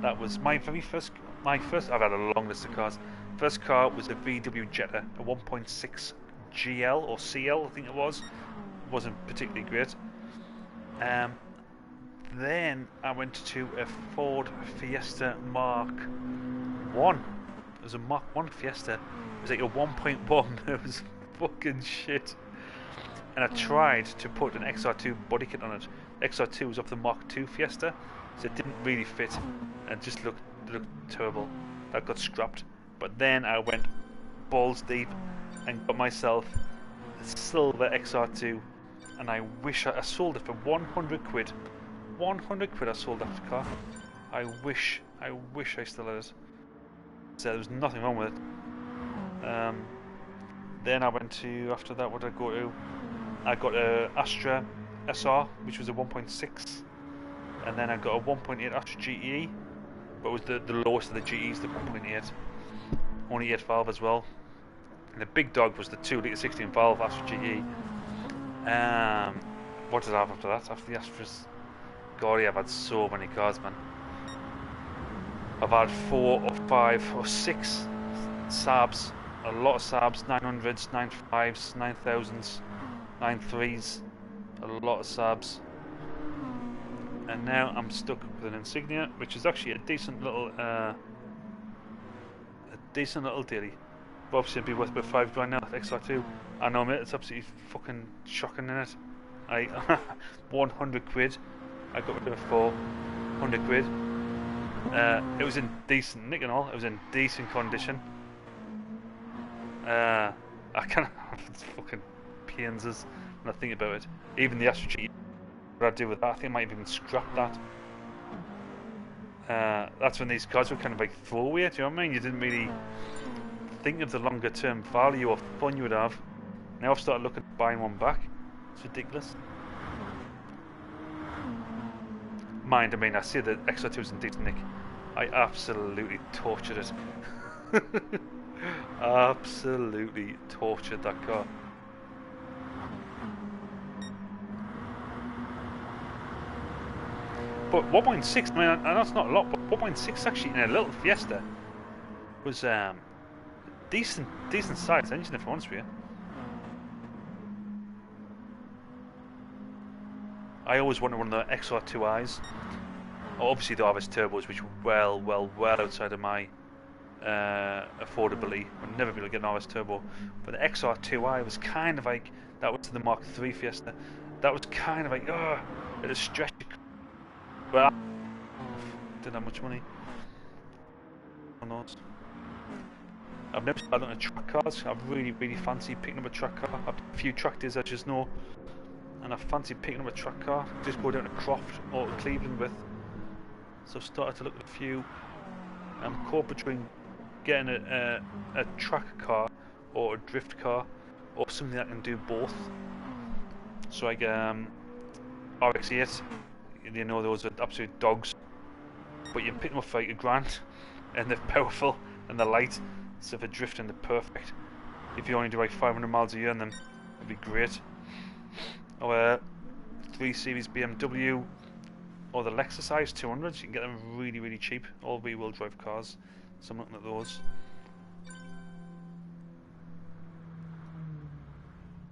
That was my very first. I've had a long list of cars. First car was a VW Jetta, a 1.6 GL or CL, I think it was. Wasn't particularly great. Then I went to a Ford Fiesta Mark 1. It was a Mark 1 Fiesta. It was like a 1.1. It was fucking shit. And I tried to put an XR2 body kit on it. XR2 was off the Mark 2 Fiesta, so it didn't really fit and it just looked terrible. That got scrapped. But then I went balls deep and got myself a silver XR2, and I wish I sold it for 100 quid. 100 quid I sold that car. I wish I still had it. So there was nothing wrong with it. Then I went to, after that, what did I go to? I got a Astra SR, which was a 1.6, and then I got a 1.8 Astra GE, but it was the lowest of the GEs, the 1.8, only 8 valve as well. And the big dog was the 2 litre 16 valve Astra GE. What did I have after that? After the Astras? God, I've had so many cars, man. I've had 4 or 5 or 6 Saabs, a lot of Saabs, 900s, 95s, 9000s. 9.3s, a lot of Saabs. And now I'm stuck with an Insignia, which is actually a decent little daily. But obviously it'd be worth about £5 now, XR2. I know, mate, it's absolutely fucking shocking, in it. 100 quid. I got rid of it for 100 quid. It was in decent nick and all. It was in decent condition. I kind of it's fucking pains us when I think about it. Even the Astro G, what I'd do with that, I think I might have even scrapped that. That's when these cars were kind of like throwaway. Do you know what I mean? You didn't really think of the longer term value or fun you would have. Now I've started looking at buying one back. It's ridiculous. Mind, I mean, I see that XR2 is in decent nick. I absolutely tortured it. Absolutely tortured that car. But 1.6, I mean, I know it's not a lot, but 1.6 actually in a little Fiesta was decent sized engine, if I'm honest with you. I always wanted one of the XR2Is. Obviously the RS turbos, which were well outside of my affordability. I'd never be able to get an RS turbo. But the XR2i was kind of like, that was the Mark III Fiesta. That was kind of like, it was stretched. But I didn't have much money. I've never started on a track cars. I really fancy picking up a track car. I've a few track days, I just know. And I fancy picking up a track car. Just go down to Croft or to Cleveland with. So I've started to look at a few. I'm caught between getting a track car or a drift car or something that can do both. So like RX-8, you know, those are absolute dogs, but you pick them up for like £1,000 and they're powerful and they're light, so for drifting they're perfect. If you only do like 500 miles a year on them, it'd be great. Or 3 Series BMW or the Lexus IS 200s, you can get them really cheap, all rear-wheel drive cars, so I'm looking at those.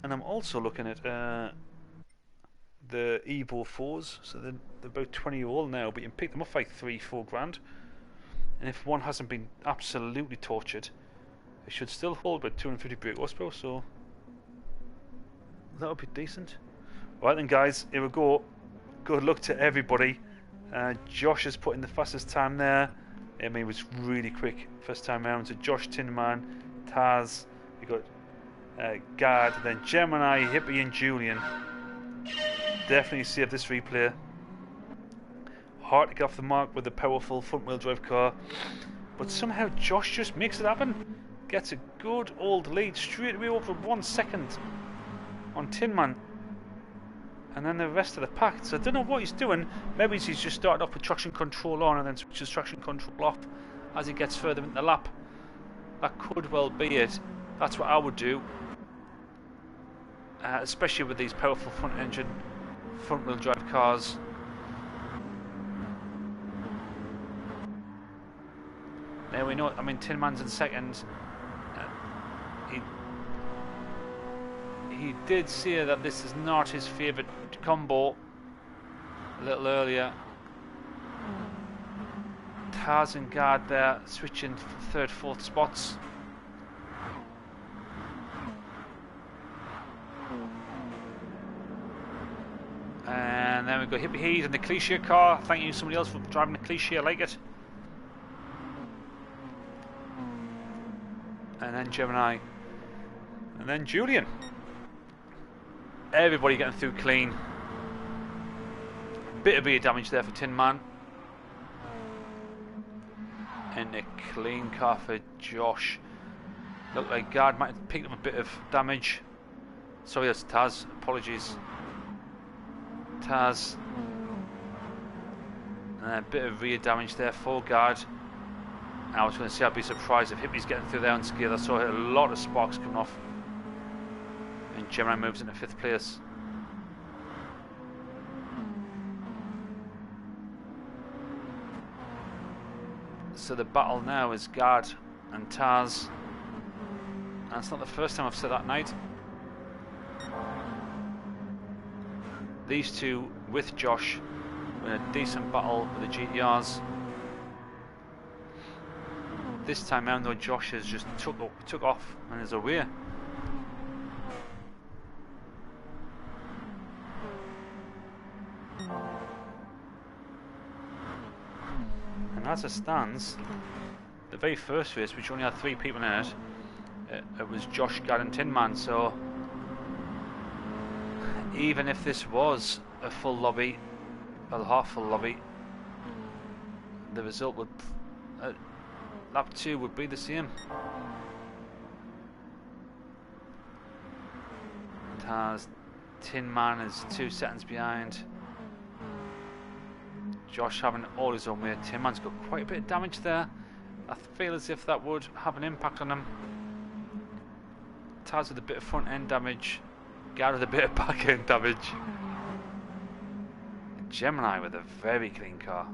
And I'm also looking at the Evo 4s, so they're about 20 year old now, but you can pick them up for like £3-4 and if one hasn't been absolutely tortured, it should still hold about 250 brake horsepower, so that would be decent. Right then guys, here we go. Good luck to everybody. Josh has put in the fastest time there. I mean, it was really quick first time round. So Josh, Tinman, Taz, we got Gad, then Gemini, Hippie and Julian. Definitely save this replay. Hard to get off the mark with a powerful front wheel drive car, but somehow Josh just makes it happen. Gets a good old lead straight away over 1 second on Tinman. And then the rest of the pack. So I don't know what he's doing. Maybe he's just started off with traction control on and then switches traction control off as he gets further into the lap. That could well be it. That's what I would do. Especially with these powerful front engine, front wheel drive cars. Now we know, I mean, Tin Man's in second. He did say that this is not his favourite combo a little earlier. Taz and Guard there switching for third, fourth spots. And then we've got Hippie Heat and the Cliche car. Thank you somebody else for driving the Cliche, I like it. And then Gemini. And then Julian. Everybody getting through clean. Bit of rear damage there for Tin Man. And a clean car for Josh. Looked like Guard might have picked up a bit of damage. Sorry, that's Taz. Apologies. Taz. And a bit of rear damage there for Guard. And I was going to say I'd be surprised if Hippie's getting through there unscathed. I saw a lot of sparks coming off. And Gemini moves into 5th place. So the battle now is Guard and Taz. And it's not the first time I've said that night. these two with Josh in a decent battle with the GTRs. This time around though, Josh has just took off and is away. And as it stands, the very first race, which only had 3 people in it, it was Josh, Gad and Tin Man, so even if this was a full lobby, or half full lobby, the result would, lap 2 would be the same. It has Tin Man is 2 seconds behind. Josh having all his own way. Tin Man's got quite a bit of damage there. I feel as if that would have an impact on him. Taz with a bit of front end damage. Gad with a bit of back end damage. Gemini with a very clean car.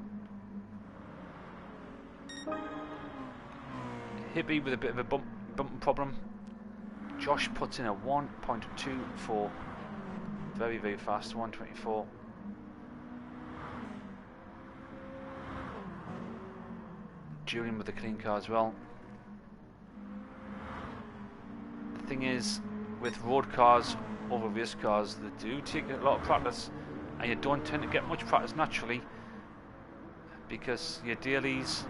Hippie with a bit of a bump problem. Josh puts in a 1.24. Very, very fast, 124. Julian with the clean car as well. The thing is, with road cars over race cars, they do take a lot of practice, and you don't tend to get much practice naturally, because your dailies,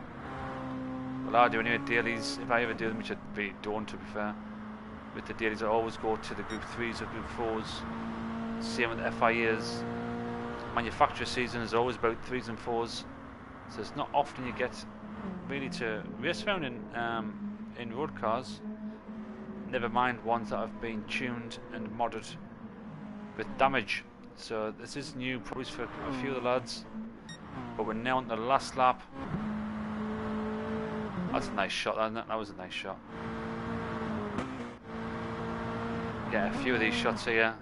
well, I do anyway, dailies, if I ever do them, which I really don't to be fair, with the dailies I always go to the group 3s or group 4s, same with the FIAs. Manufacturer season is always about 3s and 4s, so it's not often you get really to race around in road cars, never mind ones that have been tuned and modded with damage. So this is new probably for a few of the lads, but we're now on the last lap. That's a nice shot, that was a nice shot. Get a few of these shots here.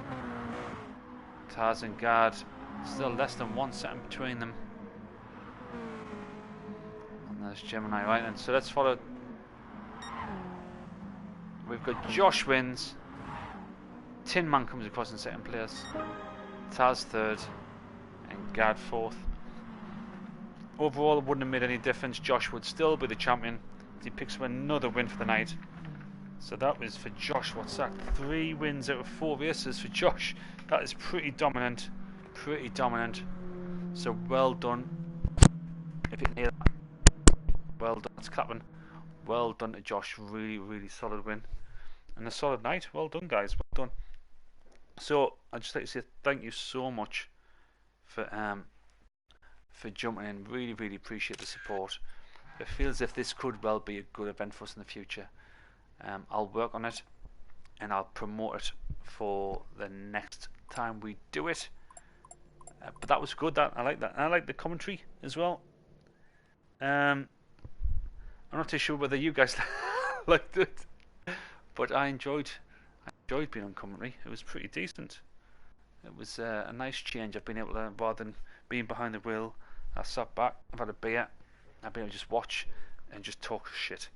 Taz and Gad, still less than 1 second between them. And there's Gemini, right? And so let's follow. We've got Josh wins. Tin Man comes across in second place. Taz third. And Gad fourth. Overall, it wouldn't have made any difference. Josh would still be the champion. He picks up another win for the night. So that was for Josh. What's that? 3 wins out of 4 races for Josh. That is pretty dominant. Pretty dominant. So well done. If you can hear that. Well done. It's clapping. Well done to Josh. Really, really solid win. And a solid night. Well done, guys. Well done. So I'd just like to say thank you so much for jumping in. Really, really appreciate the support. It feels as if this could well be a good event for us in the future. I'll work on it and I'll promote it for the next time we do it. But that was good. I like that. And I like the commentary as well. I'm not too sure whether you guys liked it, but I enjoyed being on commentary. It was pretty decent. It was a nice change. I've been able to, rather than being behind the wheel, I sat back, I've had a beer, I've been able to just watch and just talk shit.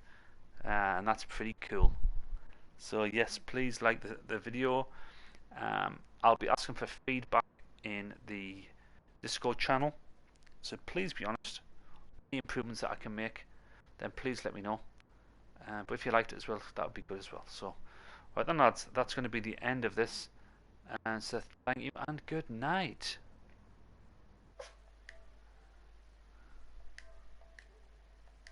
And that's pretty cool. So yes, please like the video. I'll be asking for feedback in the Discord channel. So please be honest. Any improvements that I can make, then please let me know. But if you liked it as well, that would be good as well. So, right then lads, that's going to be the end of this. And so thank you and good night.